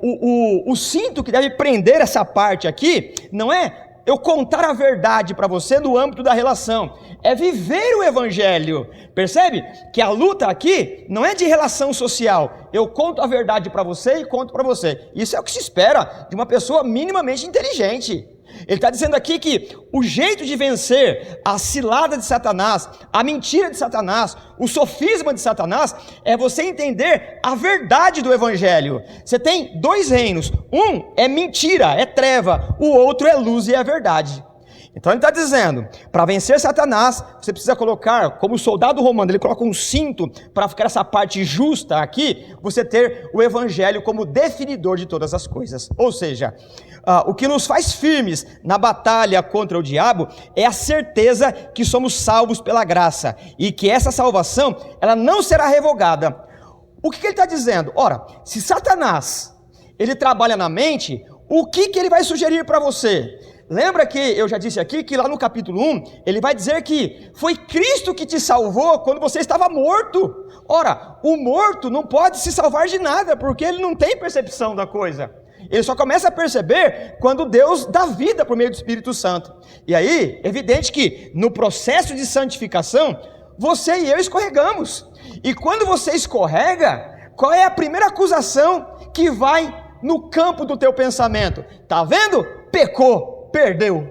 O cinto que deve prender essa parte aqui, não é eu contar a verdade para você no âmbito da relação, é viver o evangelho. Percebe que a luta aqui não é de relação social, eu conto a verdade para você e conto para você. Isso é o que se espera de uma pessoa minimamente inteligente. Ele está dizendo aqui que o jeito de vencer a cilada de Satanás, a mentira de Satanás, o sofisma de Satanás, é você entender a verdade do evangelho. Você tem dois reinos, um é mentira, é treva, o outro é luz e é verdade. Então ele está dizendo, para vencer Satanás, você precisa colocar, como o soldado romano, ele coloca um cinto para ficar essa parte justa aqui, você ter o evangelho como definidor de todas as coisas. Ou seja, o que nos faz firmes na batalha contra o diabo é a certeza que somos salvos pela graça e que essa salvação ela não será revogada. O que ele está dizendo? Ora, se Satanás ele trabalha na mente, o que ele vai sugerir para você? Lembra que eu já disse aqui que lá no capítulo 1, ele vai dizer que foi Cristo que te salvou quando você estava morto. Ora, o morto não pode se salvar de nada, porque ele não tem percepção da coisa. Ele só começa a perceber quando Deus dá vida por meio do Espírito Santo. E aí, evidente que no processo de santificação, você e eu escorregamos. E quando você escorrega, qual é a primeira acusação que vai no campo do teu pensamento? Tá vendo? Pecou. Perdeu.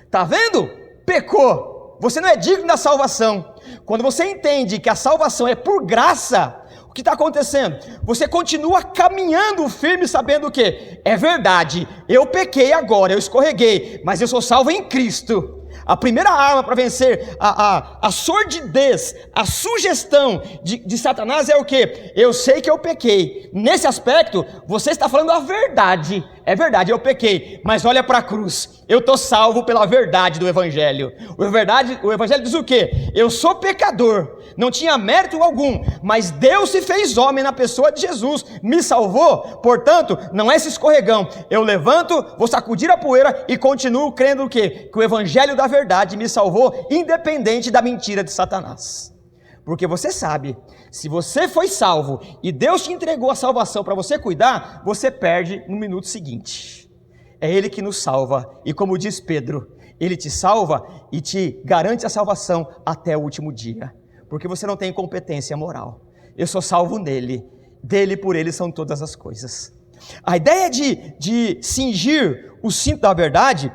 Tá vendo? Pecou. Você não é digno da salvação. Quando você entende que a salvação é por graça, o que está acontecendo? Você continua caminhando firme, sabendo o que? É verdade, eu pequei agora, eu escorreguei, mas eu sou salvo em Cristo. A primeira arma para vencer a sordidez, a sugestão de Satanás é o que? Eu sei que eu pequei. Nesse aspecto, você está falando a verdade. É verdade, eu pequei, mas olha para a cruz. Eu estou salvo pela verdade do Evangelho. O Evangelho diz o quê? Eu sou pecador, não tinha mérito algum, mas Deus se fez homem na pessoa de Jesus, me salvou. Portanto, não é esse escorregão. Eu levanto, vou sacudir a poeira e continuo crendo o quê? Que o Evangelho da verdade me salvou, independente da mentira de Satanás. Porque você sabe, se você foi salvo e Deus te entregou a salvação para você cuidar, você perde no minuto seguinte. É Ele que nos salva e, como diz Pedro, Ele te salva e te garante a salvação até o último dia. Porque você não tem competência moral. Eu sou salvo nele, dele e por ele são todas as coisas. A ideia de cingir o cinto da verdade,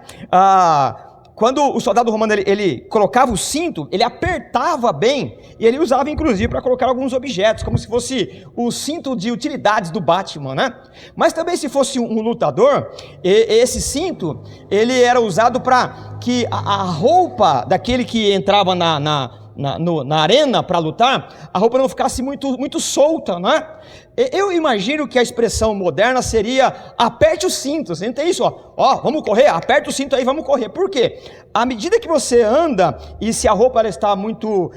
quando o soldado romano ele colocava o cinto, ele apertava bem, e ele usava inclusive para colocar alguns objetos, como se fosse o cinto de utilidades do Batman, né? Mas também se fosse um lutador, esse cinto, ele era usado para que a roupa daquele que entrava na arena para lutar, a roupa não ficasse muito solta, né? Eu imagino que a expressão moderna seria: aperte o cinto. Você entende isso? Ó, vamos correr, aperta o cinto aí, vamos correr. Por quê? À medida que você anda, e se a roupa ela está muito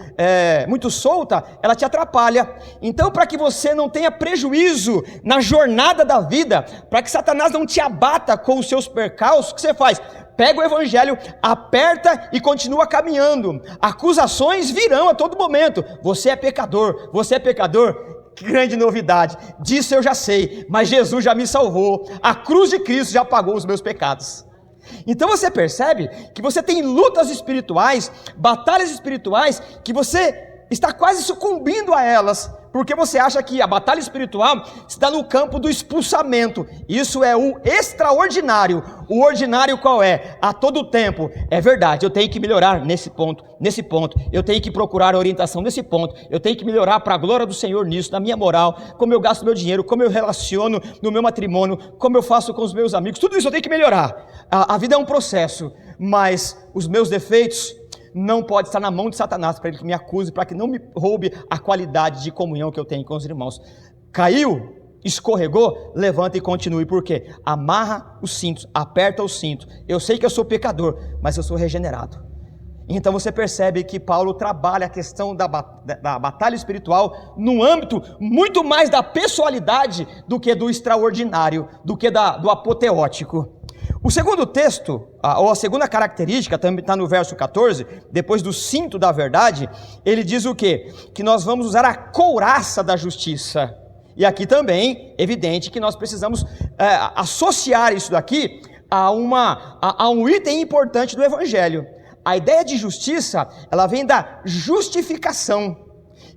solta, ela te atrapalha. Então, para que você não tenha prejuízo na jornada da vida, para que Satanás não te abata com os seus percalços, o que você faz? Pega o evangelho, aperta e continua caminhando. Acusações virão a todo momento. Você é pecador, você é pecador. Que grande novidade, disso eu já sei, mas Jesus já me salvou, a cruz de Cristo já pagou os meus pecados. Então você percebe que você tem lutas espirituais, batalhas espirituais, que você está quase sucumbindo a elas, porque você acha que a batalha espiritual está no campo do expulsamento. Isso é o extraordinário. O ordinário qual é? A todo tempo. É verdade, eu tenho que melhorar nesse ponto, eu tenho que procurar orientação nesse ponto, eu tenho que melhorar para a glória do Senhor nisso, na minha moral, como eu gasto meu dinheiro, como eu relaciono no meu matrimônio, como eu faço com os meus amigos, tudo isso eu tenho que melhorar. A vida é um processo, mas os meus defeitos não pode estar na mão de Satanás para ele que me acuse, para que não me roube a qualidade de comunhão que eu tenho com os irmãos. Caiu, escorregou, levanta e continue. Por quê? Amarra os cintos, aperta o cinto. Eu sei que eu sou pecador, mas eu sou regenerado. Então você percebe que Paulo trabalha a questão da batalha espiritual no âmbito muito mais da pessoalidade do que do extraordinário, do que do apoteótico. O segundo texto, ou a segunda característica, também está no verso 14, depois do cinto da verdade, ele diz o quê? Que nós vamos usar a couraça da justiça. E aqui também, evidente que nós precisamos associar isso daqui a um item importante do Evangelho. A ideia de justiça, ela vem da justificação.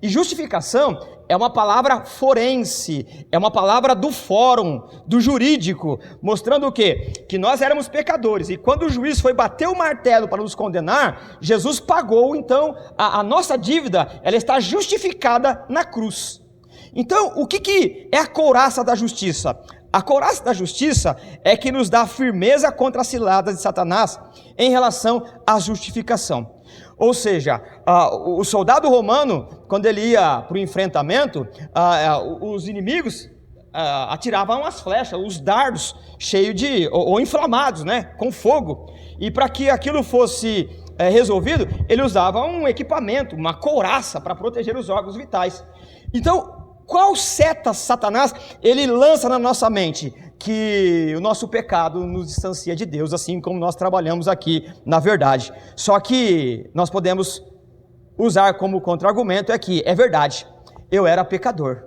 E justificação é uma palavra forense, é uma palavra do fórum, do jurídico, mostrando o quê? Que nós éramos pecadores, e quando o juiz foi bater o martelo para nos condenar, Jesus pagou, então a nossa dívida, ela está justificada na cruz. Então, o que é a couraça da justiça? A couraça da justiça é que nos dá firmeza contra as ciladas de Satanás em relação à justificação. Ou seja, o soldado romano, quando ele ia para o enfrentamento, os inimigos atiravam as flechas, os dardos cheios ou inflamados, né, com fogo. E para que aquilo fosse resolvido, ele usava um equipamento, uma couraça para proteger os órgãos vitais. Então, qual seta Satanás ele lança na nossa mente? Que o nosso pecado nos distancia de Deus, assim como nós trabalhamos aqui na verdade. Só que nós podemos usar como contra-argumento que é verdade, eu era pecador,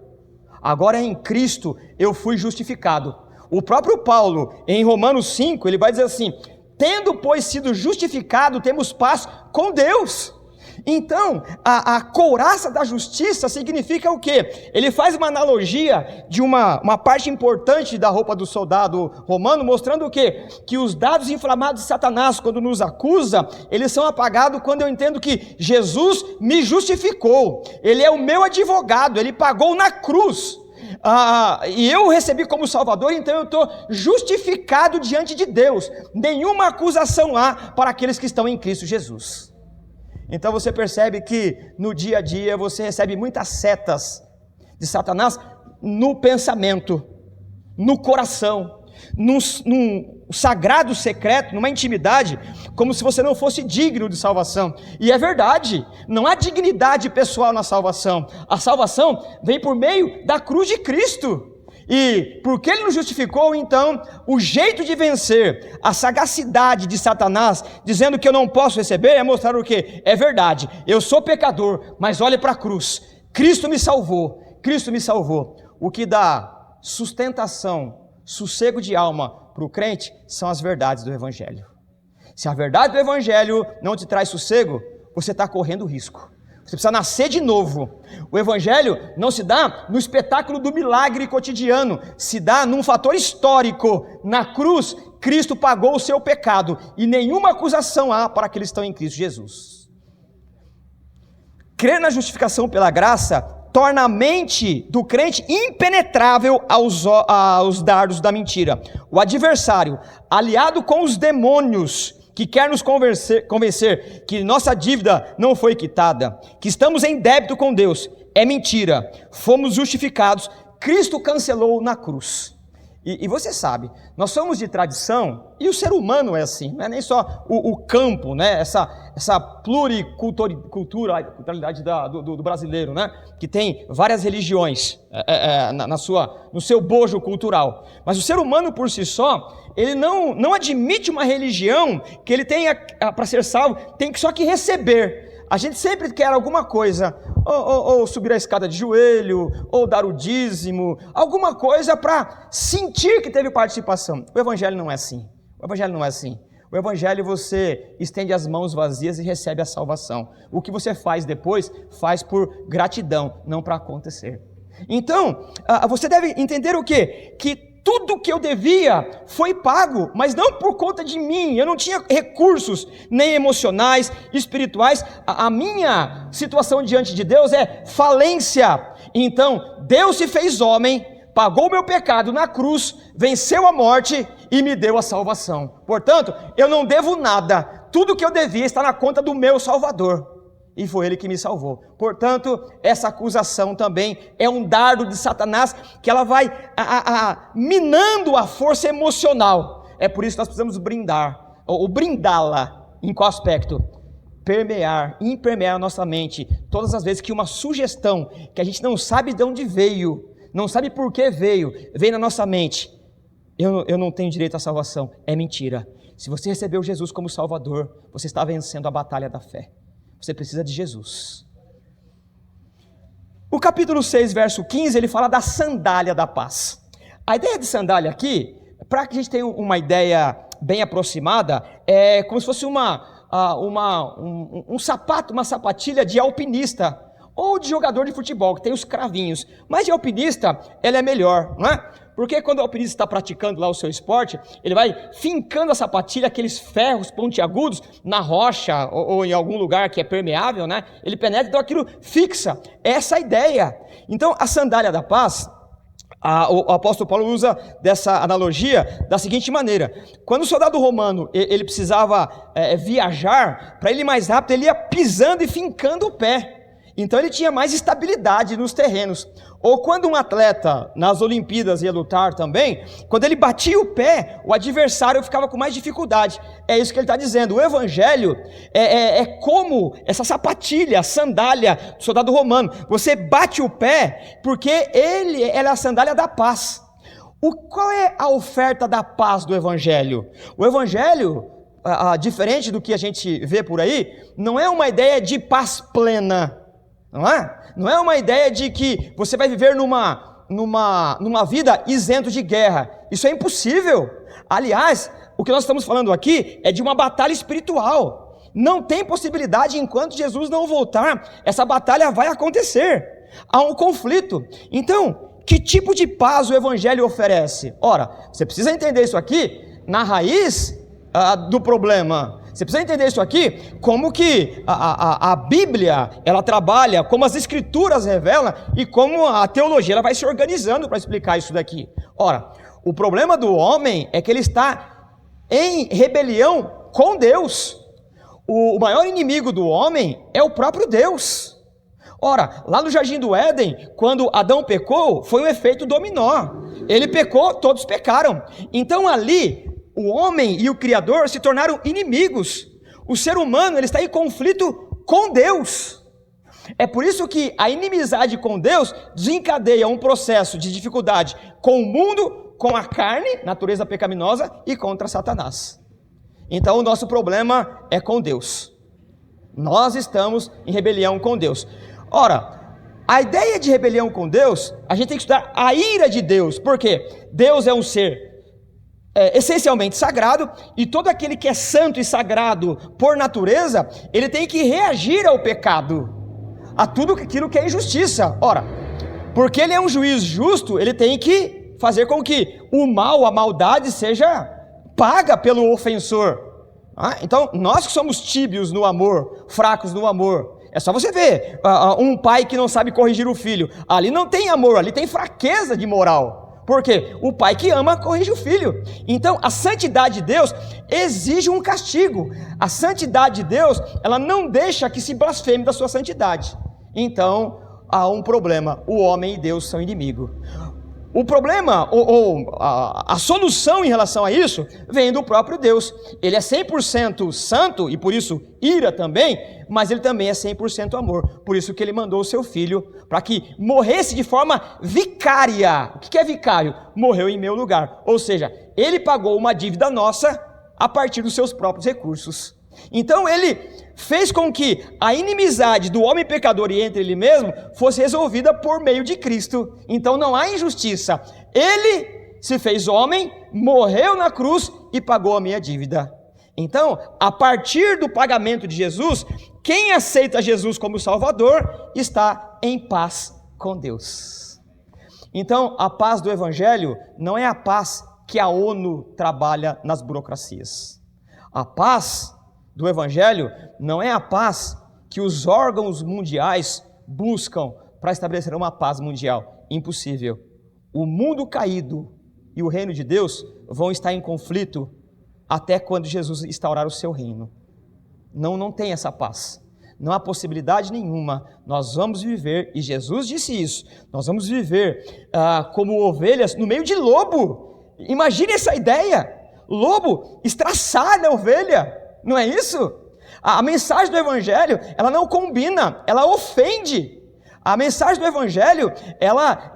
agora em Cristo eu fui justificado. O próprio Paulo, em Romanos 5, ele vai dizer assim: tendo pois sido justificado, temos paz com Deus. Então, a couraça da justiça significa o quê? Ele faz uma analogia de uma parte importante da roupa do soldado romano, mostrando o quê? Que os dados inflamados de Satanás, quando nos acusa, eles são apagados quando eu entendo que Jesus me justificou. Ele é o meu advogado, ele pagou na cruz. E eu o recebi como Salvador, então eu estou justificado diante de Deus. Nenhuma acusação há para aqueles que estão em Cristo Jesus. Então você percebe que no dia a dia você recebe muitas setas de Satanás no pensamento, no coração, num sagrado secreto, numa intimidade, como se você não fosse digno de salvação. E é verdade, não há dignidade pessoal na salvação. A salvação vem por meio da cruz de Cristo. E porque Ele nos justificou, então, o jeito de vencer a sagacidade de Satanás, dizendo que eu não posso receber, é mostrar o quê? É verdade, eu sou pecador, mas olhe para a cruz, Cristo me salvou, Cristo me salvou. O que dá sustentação, sossego de alma para o crente, são as verdades do Evangelho. Se a verdade do Evangelho não te traz sossego, você está correndo risco. Você precisa nascer de novo. O evangelho não se dá no espetáculo do milagre cotidiano, se dá num fator histórico. Na cruz, Cristo pagou o seu pecado e nenhuma acusação há para aqueles que estão em Cristo Jesus. Crer na justificação pela graça torna a mente do crente impenetrável aos dardos da mentira. O adversário, aliado com os demônios, que quer nos convencer que nossa dívida não foi quitada, que estamos em débito com Deus, é mentira. Fomos justificados, Cristo cancelou na cruz. E você sabe, nós somos de tradição, e o ser humano é assim, não é nem só o campo, né? essa pluriculturalidade do brasileiro, né? Que tem várias religiões no seu bojo cultural. Mas o ser humano por si só, ele não admite uma religião que ele tenha, para ser salvo, tem só que receber. A gente sempre quer alguma coisa, ou subir a escada de joelho, ou dar o dízimo, alguma coisa para sentir que teve participação. O evangelho não é assim. O evangelho não é assim. O evangelho, você estende as mãos vazias e recebe a salvação. O que você faz depois, faz por gratidão, não para acontecer. Então, você deve entender o quê? Que tudo que eu devia foi pago, mas não por conta de mim. Eu não tinha recursos, nem emocionais, espirituais. A minha situação diante de Deus é falência. Então, Deus se fez homem, pagou o meu pecado na cruz, venceu a morte e me deu a salvação. Portanto, eu não devo nada. Tudo que eu devia está na conta do meu Salvador. E foi Ele que me salvou. Portanto, essa acusação também é um dardo de Satanás, que ela vai minando a força emocional. É por isso que nós precisamos brindar, ou brindá-la. Em qual aspecto? Impermear a nossa mente. Todas as vezes que uma sugestão, que a gente não sabe de onde veio, não sabe por que veio na nossa mente. Eu não tenho direito à salvação. É mentira. Se você recebeu Jesus como Salvador, você está vencendo a batalha da fé. Você precisa de Jesus. O capítulo 6, verso 15, ele fala da sandália da paz. A ideia de sandália aqui, para que a gente tenha uma ideia bem aproximada, é como se fosse um sapato, uma sapatilha de alpinista, ou de jogador de futebol, que tem os cravinhos. Mas de alpinista, ela é melhor, não é? Porque quando o alpinista está praticando lá o seu esporte, ele vai fincando a sapatilha, aqueles ferros pontiagudos, na rocha ou em algum lugar que é permeável, né? Ele penetra, então aquilo fixa. Essa é a ideia. Então, a sandália da paz, o apóstolo Paulo usa dessa analogia da seguinte maneira: quando o soldado romano ele precisava viajar, para ele ir mais rápido, ele ia pisando e fincando o pé. Então ele tinha mais estabilidade nos terrenos. Ou quando um atleta nas Olimpíadas ia lutar também, quando ele batia o pé, o adversário ficava com mais dificuldade. É isso que ele está dizendo. O evangelho é como essa sapatilha, a sandália do soldado romano. Você bate o pé porque ela é a sandália da paz. Qual é a oferta da paz do evangelho? O evangelho, diferente do que a gente vê por aí, não é uma ideia de paz plena. Não é uma ideia de que você vai viver numa vida isento de guerra. Isso é impossível. Aliás, o que nós estamos falando aqui é de uma batalha espiritual. Não tem possibilidade, enquanto Jesus não voltar, essa batalha vai acontecer. Há um conflito. Então, que tipo de paz o evangelho oferece? Ora, você precisa entender isso aqui na raiz do problema. Você precisa entender isso aqui, como que a Bíblia, ela trabalha, como as Escrituras revelam, e como a teologia ela vai se organizando para explicar isso daqui. Ora, o problema do homem é que ele está em rebelião com Deus. O maior inimigo do homem é o próprio Deus. Ora, lá no Jardim do Éden, quando Adão pecou, foi um efeito dominó. Ele pecou, todos pecaram. Então ali, o homem e o Criador se tornaram inimigos. O ser humano ele está em conflito com Deus. É por isso que a inimizade com Deus desencadeia um processo de dificuldade com o mundo, com a carne, natureza pecaminosa, e contra Satanás. Então o nosso problema é com Deus. Nós estamos em rebelião com Deus. Ora, a ideia de rebelião com Deus, a gente tem que estudar a ira de Deus. Por quê? Deus é um ser essencialmente sagrado, e todo aquele que é santo e sagrado por natureza, ele tem que reagir ao pecado. a tudo aquilo que é injustiça. Ora, porque ele é um juiz justo, ele tem que fazer com que o mal, a maldade seja paga pelo ofensor. Então, nós que somos tíbios no amor, fracos no amor, é só você ver um pai que não sabe corrigir o filho. Ali não tem amor, ali tem fraqueza de moral. Por quê? O pai que ama corrige o filho. Então, a santidade de Deus exige um castigo. A santidade de Deus, ela não deixa que se blasfeme da sua santidade. Então, há um problema: o homem e Deus são inimigos. O problema, a solução em relação a isso, vem do próprio Deus. Ele é 100% santo, e por isso ira também, mas ele também é 100% amor. Por isso que ele mandou o seu filho, para que morresse de forma vicária. O que é vicário? Morreu em meu lugar. Ou seja, ele pagou uma dívida nossa a partir dos seus próprios recursos. Então ele fez com que a inimizade do homem pecador e entre ele mesmo fosse resolvida por meio de Cristo. Então não há injustiça. Ele se fez homem, morreu na cruz e pagou a minha dívida. Então, a partir do pagamento de Jesus, quem aceita Jesus como Salvador está em paz com Deus. Então, a paz do Evangelho não é a paz que a ONU trabalha nas burocracias. A paz do Evangelho não é a paz que os órgãos mundiais buscam para estabelecer uma paz mundial. Impossível. O mundo caído e o reino de Deus vão estar em conflito até quando Jesus instaurar o seu reino. Não tem essa paz. Não há possibilidade nenhuma. Nós vamos viver, e Jesus disse isso, nós vamos viver como ovelhas no meio de lobo. Imagine essa ideia. Lobo estraçalha a ovelha. Não é isso? A mensagem do Evangelho, ela não combina, ela ofende. A mensagem do Evangelho, ela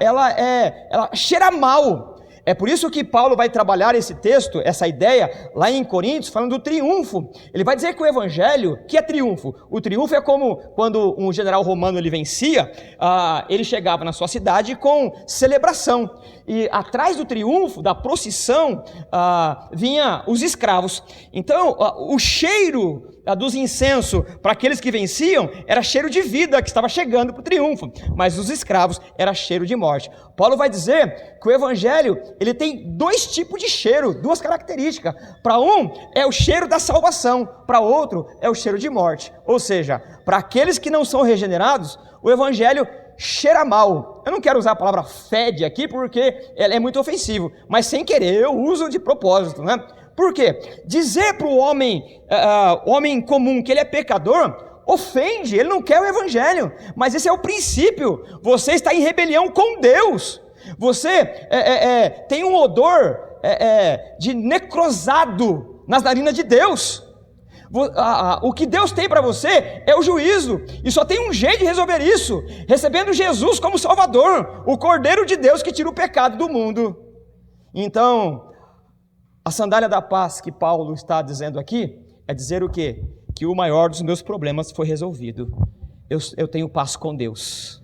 cheira mal. É por isso que Paulo vai trabalhar esse texto, essa ideia, lá em Coríntios, falando do triunfo. Ele vai dizer que o Evangelho, que é triunfo? O triunfo é como quando um general romano ele vencia, ele chegava na sua cidade com celebração. E atrás do triunfo, da procissão, vinha os escravos. Então, o cheiro dos incensos para aqueles que venciam era cheiro de vida que estava chegando para o triunfo, mas os escravos era cheiro de morte. Paulo vai dizer que o Evangelho ele tem dois tipos de cheiro, duas características. Para um é o cheiro da salvação, para outro é o cheiro de morte. Ou seja, para aqueles que não são regenerados, o Evangelho cheira mal. Eu não quero usar a palavra fede aqui porque ela é muito ofensivo, mas sem querer eu uso de propósito, né? Por quê? Dizer para o homem comum que ele é pecador ofende, ele não quer o Evangelho, mas esse é o princípio. Você está em rebelião com Deus, você tem um odor de necrosado nas narinas de Deus. O que Deus tem para você é o juízo, e só tem um jeito de resolver isso: recebendo Jesus como Salvador, o Cordeiro de Deus que tira o pecado do mundo. Então, a sandália da paz que Paulo está dizendo aqui é dizer o quê? Que o maior dos meus problemas foi resolvido. Eu tenho paz com Deus.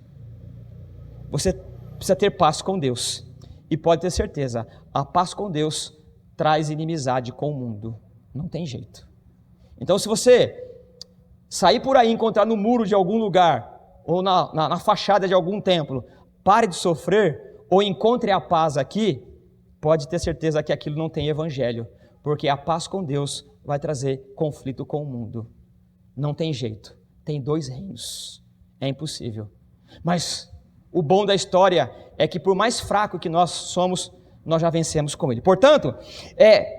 Você precisa ter paz com Deus, e pode ter certeza, a paz com Deus traz inimizade com o mundo. Não tem jeito. Então, se você sair por aí e encontrar no muro de algum lugar, ou na fachada de algum templo, pare de sofrer, ou encontre a paz aqui, pode ter certeza que aquilo não tem Evangelho, porque a paz com Deus vai trazer conflito com o mundo. Não tem jeito, tem dois reinos, é impossível. Mas o bom da história é que por mais fraco que nós somos, nós já vencemos com Ele. Portanto,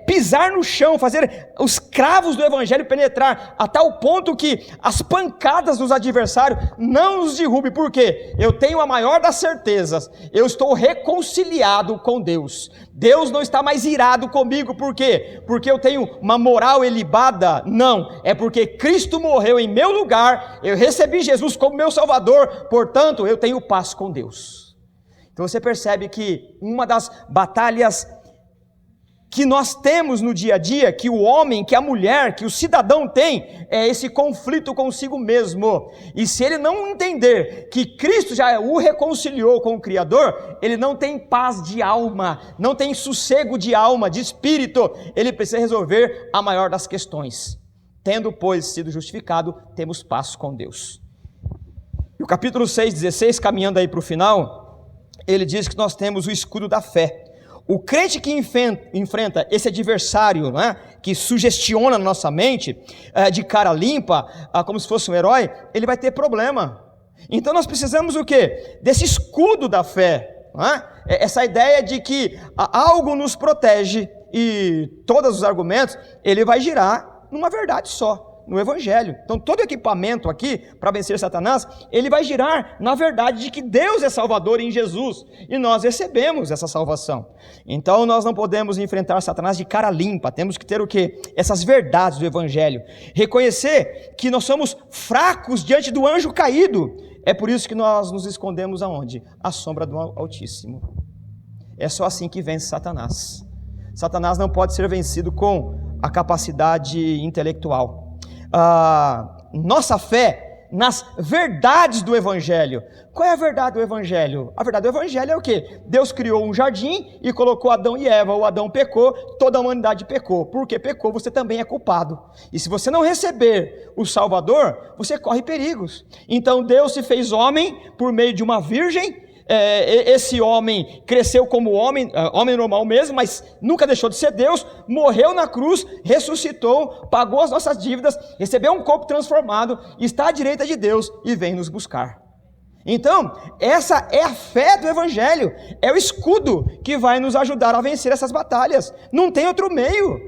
pisar no chão, fazer os cravos do Evangelho penetrar a tal ponto que as pancadas dos adversários não nos derrubem. Por quê? Eu tenho a maior das certezas, eu estou reconciliado com Deus. Deus não está mais irado comigo. Por quê? Porque eu tenho uma moral ilibada? Não, é porque Cristo morreu em meu lugar, eu recebi Jesus como meu Salvador, portanto eu tenho paz com Deus. Então você percebe que uma das batalhas que nós temos no dia a dia, que o homem, que a mulher, que o cidadão tem, é esse conflito consigo mesmo. E se ele não entender que Cristo já o reconciliou com o Criador, ele não tem paz de alma, não tem sossego de alma, de espírito. Ele precisa resolver a maior das questões. Tendo, pois, sido justificado, temos paz com Deus. E o capítulo 6:16, caminhando aí para o final, ele diz que nós temos o escudo da fé. O crente que enfrenta esse adversário, né, que sugestiona na nossa mente, de cara limpa, como se fosse um herói, ele vai ter problema. Então nós precisamos o quê? Desse escudo da fé, né? Essa ideia de que algo nos protege e todos os argumentos, ele vai girar numa verdade só, no Evangelho. Então todo equipamento aqui, para vencer Satanás, ele vai girar na verdade de que Deus é Salvador em Jesus, e nós recebemos essa salvação. Então nós não podemos enfrentar Satanás de cara limpa, temos que ter o quê? Essas verdades do Evangelho, reconhecer que nós somos fracos diante do anjo caído. É por isso que nós nos escondemos aonde? À sombra do Altíssimo. É só assim que vence Satanás. Satanás não pode ser vencido com a capacidade intelectual. Nossa fé nas verdades do Evangelho. Qual é a verdade do Evangelho? A verdade do Evangelho é o quê? Deus criou um jardim e colocou Adão e Eva. O Adão pecou, toda a humanidade pecou. Porque pecou, você também é culpado. E se você não receber o Salvador, você corre perigos. Então Deus se fez homem por meio de uma virgem. Esse homem cresceu como homem normal mesmo, mas nunca deixou de ser Deus, morreu na cruz, ressuscitou, pagou as nossas dívidas, recebeu um corpo transformado, está à direita de Deus e vem nos buscar. Então, essa é a fé do Evangelho, é o escudo que vai nos ajudar a vencer essas batalhas, não tem outro meio.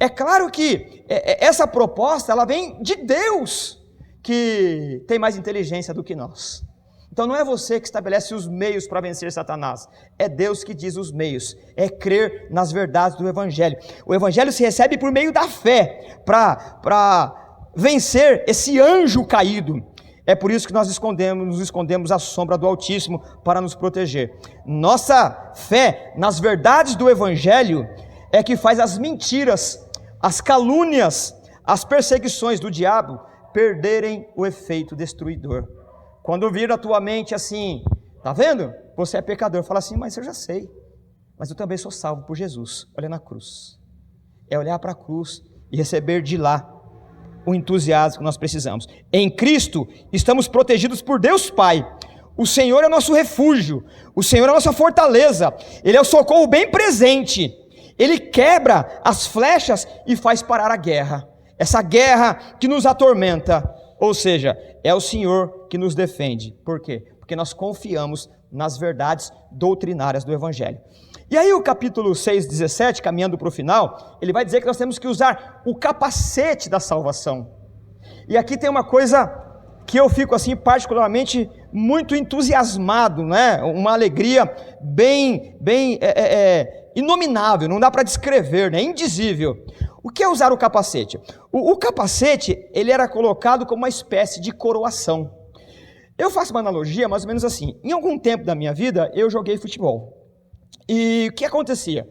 É claro que essa proposta, ela vem de Deus, que tem mais inteligência do que nós. Então não é você que estabelece os meios para vencer Satanás, é Deus que diz os meios, é crer nas verdades do Evangelho. O Evangelho se recebe por meio da fé, para vencer esse anjo caído. É por isso que nós nos escondemos à sombra do Altíssimo para nos proteger. Nossa fé nas verdades do Evangelho é que faz as mentiras, as calúnias, as perseguições do diabo perderem o efeito destruidor. Quando vir a tua mente assim, tá vendo? Você é pecador. Fala assim, mas eu já sei. Mas eu também sou salvo por Jesus. Olha na cruz. É olhar para a cruz e receber de lá o entusiasmo que nós precisamos. Em Cristo estamos protegidos por Deus Pai. O Senhor é o nosso refúgio. O Senhor é a nossa fortaleza. Ele é o socorro bem presente. Ele quebra as flechas e faz parar a guerra. Essa guerra que nos atormenta. Ou seja, é o Senhor que nos defende. Por quê? Porque nós confiamos nas verdades doutrinárias do Evangelho. E aí o capítulo 6:17, caminhando para o final, ele vai dizer que nós temos que usar o capacete da salvação. E aqui tem uma coisa que eu fico assim particularmente muito entusiasmado, né? Uma alegria bem inominável, não dá para descrever, né? Indizível. O que é usar o capacete? O capacete, ele era colocado como uma espécie de coroação. Eu faço uma analogia mais ou menos assim. Em algum tempo da minha vida, eu joguei futebol. E o que acontecia?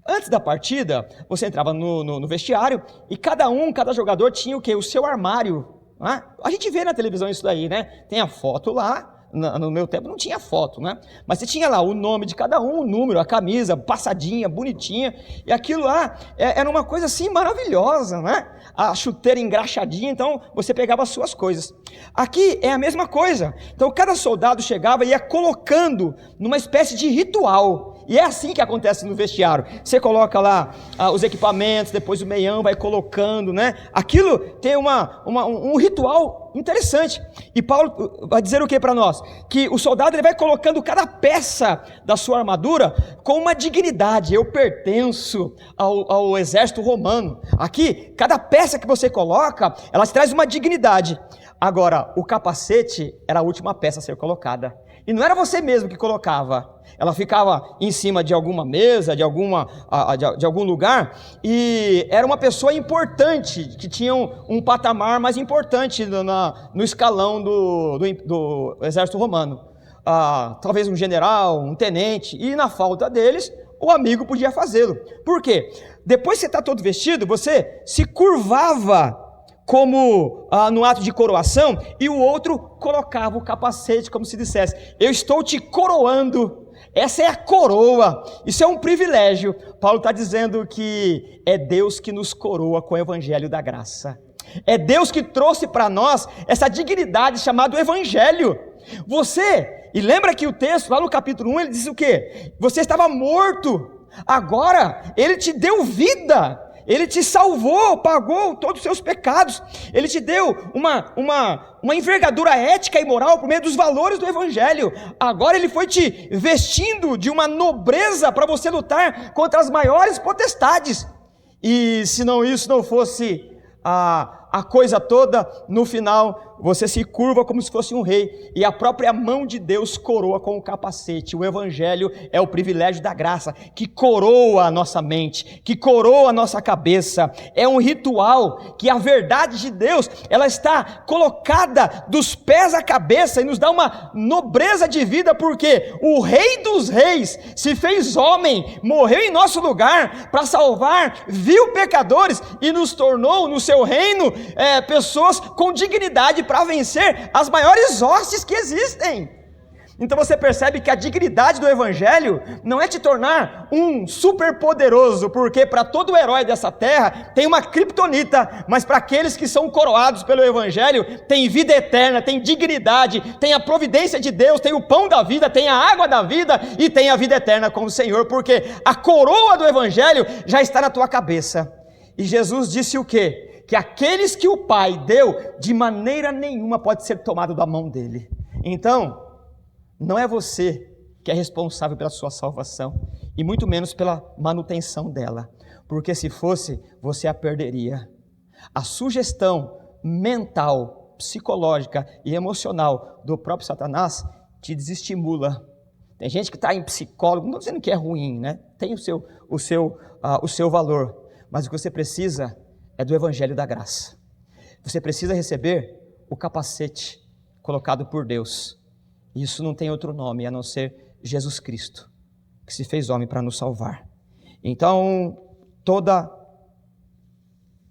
Antes da partida, você entrava no vestiário e cada jogador tinha o quê? O seu armário. Né? A gente vê na televisão isso daí, né? Tem a foto lá. No meu tempo não tinha foto, né? Mas você tinha lá o nome de cada um, o número, a camisa, passadinha, bonitinha. E aquilo lá era uma coisa assim maravilhosa, né? A chuteira engraxadinha, então você pegava as suas coisas. Aqui é a mesma coisa. Então cada soldado chegava e ia colocando numa espécie de ritual. E é assim que acontece no vestiário. Você coloca lá os equipamentos, depois o meião vai colocando, né? Aquilo tem um ritual interessante. E Paulo vai dizer o que para nós? Que o soldado ele vai colocando cada peça da sua armadura com uma dignidade. Eu pertenço ao exército romano. Aqui, cada peça que você coloca, ela traz uma dignidade. Agora, o capacete era a última peça a ser colocada. E não era você mesmo que colocava. Ela ficava em cima de alguma mesa, de algum lugar, e era uma pessoa importante, que tinha um patamar mais importante no escalão do exército romano. Talvez um general, um tenente, e na falta deles, o amigo podia fazê-lo. Por quê? Depois que você está todo vestido, você se curvava como no ato de coroação, e o outro colocava o capacete, como se dissesse, eu estou te coroando, essa é a coroa, isso é um privilégio. Paulo está dizendo que é Deus que nos coroa com o evangelho da graça, é Deus que trouxe para nós essa dignidade chamada Evangelho. E lembra que o texto, lá no capítulo 1, ele diz o quê? Você estava morto, agora Ele te deu vida, Ele te salvou, pagou todos os seus pecados, Ele te deu uma envergadura ética e moral por meio dos valores do Evangelho. Agora Ele foi te vestindo de uma nobreza para você lutar contra as maiores potestades. E se isso não fosse a coisa toda, no final você se curva como se fosse um rei, e a própria mão de Deus coroa com o capacete. O Evangelho é o privilégio da graça, que coroa a nossa mente, que coroa a nossa cabeça. É um ritual que a verdade de Deus, ela está colocada dos pés à cabeça, e nos dá uma nobreza de vida, porque o Rei dos Reis se fez homem, morreu em nosso lugar, para salvar vil pecadores, e nos tornou no seu reino, pessoas com dignidade, para vencer as maiores hostes que existem. Então você percebe que a dignidade do Evangelho não é te tornar um super poderoso, porque para todo herói dessa terra tem uma criptonita, mas para aqueles que são coroados pelo Evangelho, tem vida eterna, tem dignidade, tem a providência de Deus, tem o pão da vida, tem a água da vida e tem a vida eterna com o Senhor, porque a coroa do Evangelho já está na tua cabeça. E Jesus disse o quê? Que aqueles que o Pai deu, de maneira nenhuma pode ser tomado da mão dele. Então, não é você que é responsável pela sua salvação, e muito menos pela manutenção dela, porque se fosse, você a perderia. A sugestão mental, psicológica e emocional do próprio Satanás te desestimula. Tem gente que está em psicólogo, não estou dizendo que é ruim, né? Tem o seu valor, mas o que você precisa é do Evangelho da graça. Você precisa receber o capacete colocado por Deus. Isso não tem outro nome a não ser Jesus Cristo, que se fez homem para nos salvar. Então, toda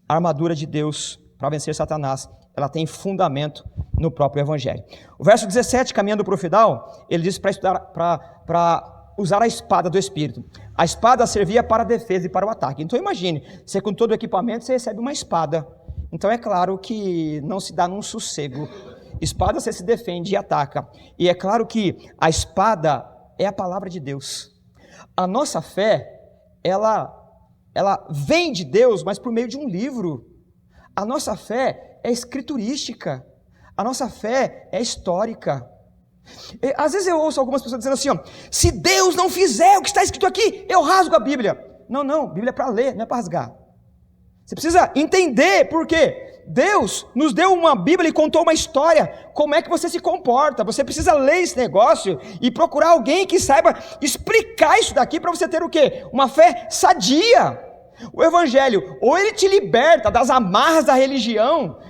a armadura de Deus para vencer Satanás, ela tem fundamento no próprio Evangelho. O verso 17, caminhando para o final, ele diz para usar a espada do Espírito. A espada servia para a defesa e para o ataque. Então imagine, você com todo o equipamento, você recebe uma espada. Então é claro que não se dá num sossego. Espada você se defende e ataca. E é claro que a espada é a palavra de Deus. A nossa fé, ela vem de Deus, mas por meio de um livro. A nossa fé é escriturística. A nossa fé é histórica. Às vezes eu ouço algumas pessoas dizendo assim, se Deus não fizer o que está escrito aqui, eu rasgo a Bíblia. Não, Bíblia é para ler, não é para rasgar. Você precisa entender por quê. Deus nos deu uma Bíblia e contou uma história, como é que você se comporta. Você precisa ler esse negócio e procurar alguém que saiba explicar isso daqui para você ter o quê? Uma fé sadia. O Evangelho, ou ele te liberta das amarras da religião,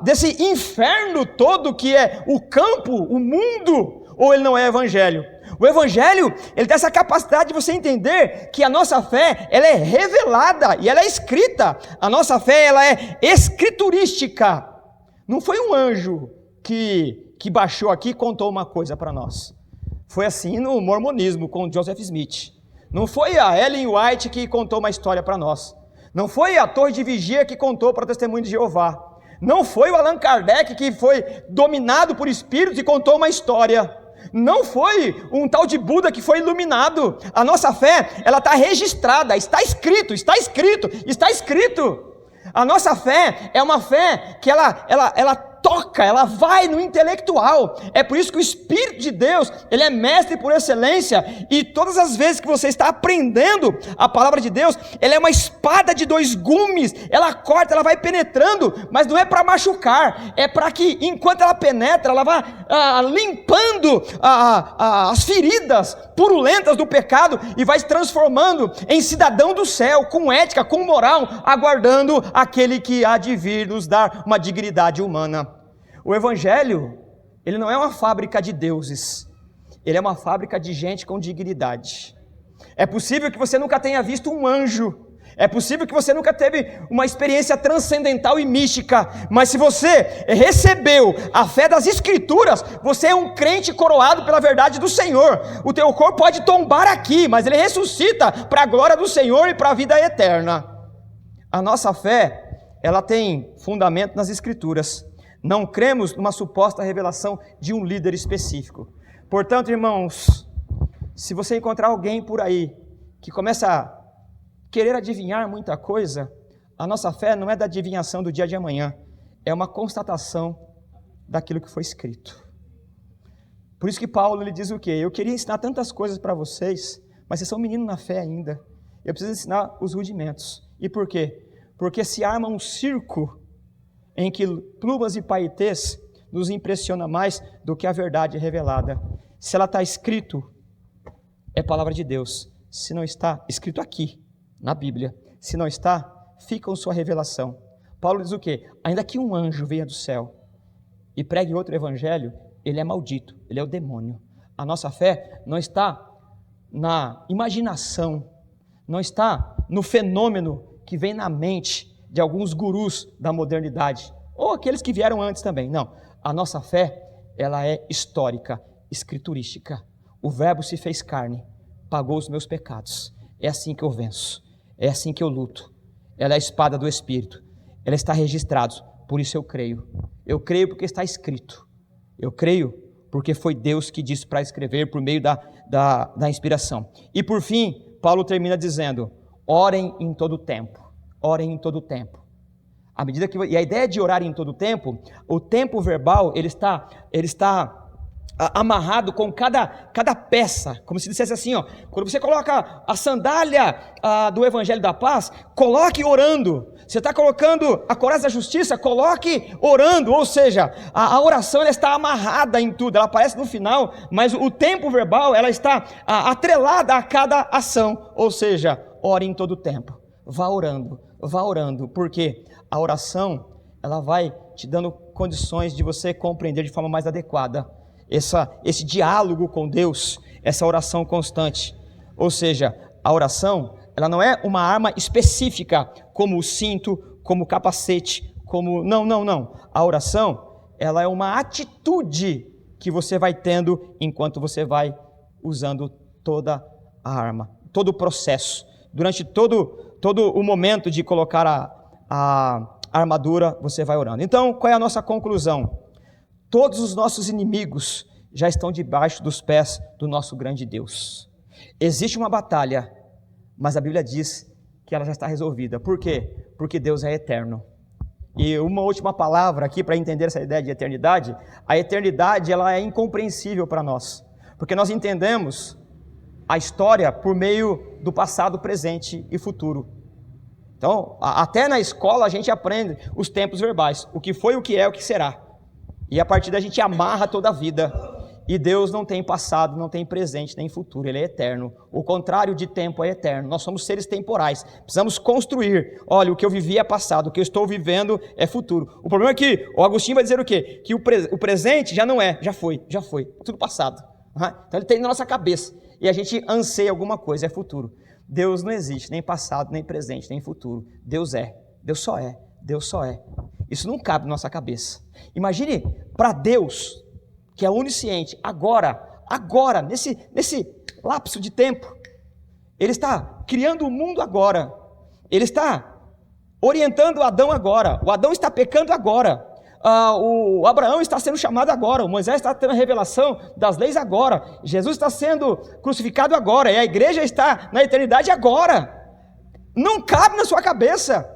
desse inferno todo que é o campo, o mundo, ou ele não é Evangelho. O Evangelho, ele tem essa capacidade de você entender que a nossa fé, ela é revelada e ela é escrita. A nossa fé, ela é escriturística. Não foi um anjo que baixou aqui e contou uma coisa para nós. Foi assim no mormonismo com Joseph Smith. Não foi a Ellen White que contou uma história para nós. Não foi a Torre de Vigia que contou para o Testemunho de Jeová. Não foi o Allan Kardec que foi dominado por espíritos e contou uma história. Não foi um tal de Buda que foi iluminado. A nossa fé, ela está registrada, está escrito. A nossa fé é uma fé que ela toca, ela vai no intelectual. É por isso que o Espírito de Deus, ele é mestre por excelência, e todas as vezes que você está aprendendo a palavra de Deus, ela é uma espada de dois gumes, ela corta, ela vai penetrando, mas não é para machucar, é para que enquanto ela penetra, ela vá limpando as feridas purulentas do pecado, e vai se transformando em cidadão do céu, com ética, com moral, aguardando aquele que há de vir nos dar uma dignidade humana. O Evangelho, ele não é uma fábrica de deuses, ele é uma fábrica de gente com dignidade. É possível que você nunca tenha visto um anjo, é possível que você nunca teve uma experiência transcendental e mística, mas se você recebeu a fé das Escrituras, você é um crente coroado pela verdade do Senhor. O teu corpo pode tombar aqui, mas ele ressuscita para a glória do Senhor e para a vida eterna. A nossa fé, ela tem fundamento nas Escrituras. Não cremos numa suposta revelação de um líder específico. Portanto, irmãos, se você encontrar alguém por aí que começa a querer adivinhar muita coisa, a nossa fé não é da adivinhação do dia de amanhã, é uma constatação daquilo que foi escrito. Por isso que Paulo ele diz o quê? Eu queria ensinar tantas coisas para vocês, mas vocês são meninos na fé ainda. Eu preciso ensinar os rudimentos. E por quê? Porque se arma um circo em que plumas e paetês nos impressiona mais do que a verdade revelada. Se ela está escrito, é palavra de Deus. Se não está, escrito aqui, na Bíblia. Se não está, fica com sua revelação. Paulo diz o quê? Ainda que um anjo venha do céu e pregue outro evangelho, ele é maldito, ele é o demônio. A nossa fé não está na imaginação, não está no fenômeno que vem na mente de alguns gurus da modernidade, ou aqueles que vieram antes também. Não, a nossa fé, ela é histórica, escriturística. O verbo se fez carne, pagou os meus pecados. É assim que eu venço, é assim que eu luto. Ela é a espada do Espírito, ela está registrada, por isso eu creio. Eu creio porque está escrito. Eu creio porque foi Deus que disse para escrever por meio da inspiração. E por fim, Paulo termina dizendo, orem em todo o tempo. Orem em todo o tempo. À medida que, e a ideia de orar em todo o tempo verbal, ele está amarrado com cada peça, como se dissesse assim, ó, quando você coloca a sandália do Evangelho da Paz, coloque orando. Você está colocando a coraça da justiça, coloque orando, ou seja, a oração ela está amarrada em tudo, ela aparece no final, mas o tempo verbal ela está atrelada a cada ação, ou seja, ore em todo o tempo, vá orando, porque a oração ela vai te dando condições de você compreender de forma mais adequada esse diálogo com Deus, essa oração constante. Ou seja, a oração, ela não é uma arma específica, como o cinto, como o capacete, como... Não. A oração, ela é uma atitude que você vai tendo enquanto você vai usando toda a arma, todo o processo. Durante todo o momento de colocar a armadura, você vai orando. Então, qual é a nossa conclusão? Todos os nossos inimigos já estão debaixo dos pés do nosso grande Deus. Existe uma batalha, mas a Bíblia diz que ela já está resolvida. Por quê? Porque Deus é eterno. E uma última palavra aqui para entender essa ideia de eternidade. A eternidade ela é incompreensível para nós, porque nós entendemos a história por meio do passado, presente e futuro. Então, até na escola a gente aprende os tempos verbais, o que foi, o que é, o que será. E a partir daí a gente amarra toda a vida. E Deus não tem passado, não tem presente, nem futuro, Ele é eterno. O contrário de tempo é eterno. Nós somos seres temporais, precisamos construir. Olha, o que eu vivi é passado, o que eu estou vivendo é futuro. O problema é que o Agostinho vai dizer o quê? Que o presente já não é, já foi, tudo passado. Então ele tem na nossa cabeça, e a gente anseia alguma coisa, é futuro. Deus não existe, nem passado, nem presente, nem futuro. Deus é, Deus só é, Deus só é. Isso não cabe na nossa cabeça. Imagine para Deus, que é onisciente, agora, nesse lapso de tempo, Ele está criando o mundo agora, Ele está orientando Adão agora, o Adão está pecando agora, o Abraão está sendo chamado agora, o Moisés está tendo a revelação das leis agora, Jesus está sendo crucificado agora, e a igreja está na eternidade agora. Não cabe na sua cabeça.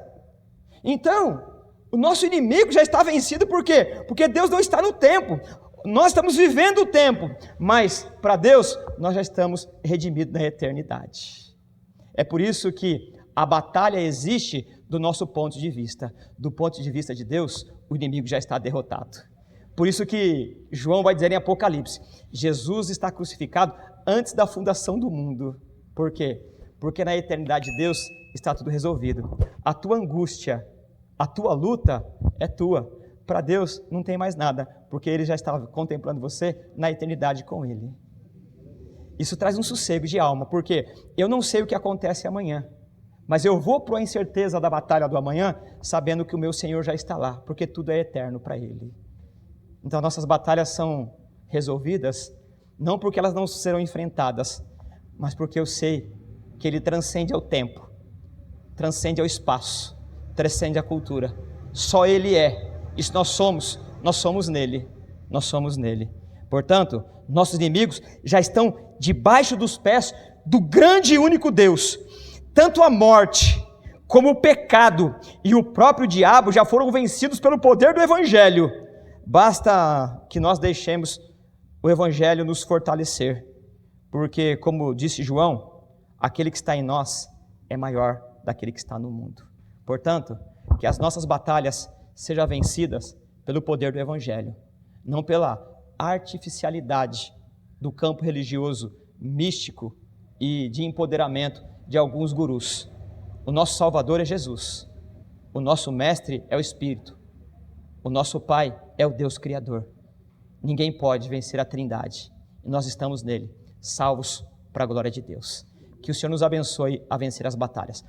Então, o nosso inimigo já está vencido, por quê? Porque Deus não está no tempo. Nós estamos vivendo o tempo, mas para Deus nós já estamos redimidos na eternidade. É por isso que a batalha existe do nosso ponto de vista. Do ponto de vista de Deus, o inimigo já está derrotado. Por isso que João vai dizer em Apocalipse, Jesus está crucificado antes da fundação do mundo. Por quê? Porque na eternidade de Deus está tudo resolvido. A tua angústia, a tua luta é tua. Para Deus não tem mais nada, porque Ele já estava contemplando você na eternidade com Ele. Isso traz um sossego de alma, porque eu não sei o que acontece amanhã, mas eu vou para a incerteza da batalha do amanhã, sabendo que o meu Senhor já está lá, porque tudo é eterno para Ele. Então nossas batalhas são resolvidas, não porque elas não serão enfrentadas, mas porque eu sei que Ele transcende ao tempo, transcende ao espaço, transcende a cultura. Só Ele é. E se nós somos, nós somos nele. Nós somos nele. Portanto, nossos inimigos já estão debaixo dos pés do grande e único Deus. Tanto a morte, como o pecado e o próprio diabo já foram vencidos pelo poder do Evangelho. Basta que nós deixemos o Evangelho nos fortalecer. Porque, como disse João, aquele que está em nós é maior daquele que está no mundo. Portanto, que as nossas batalhas sejam vencidas pelo poder do Evangelho, não pela artificialidade do campo religioso, místico e de empoderamento de alguns gurus. O nosso Salvador é Jesus, o nosso Mestre é o Espírito, o nosso Pai é o Deus Criador. Ninguém pode vencer a Trindade, e nós estamos nele, salvos para a glória de Deus. Que o Senhor nos abençoe a vencer as batalhas.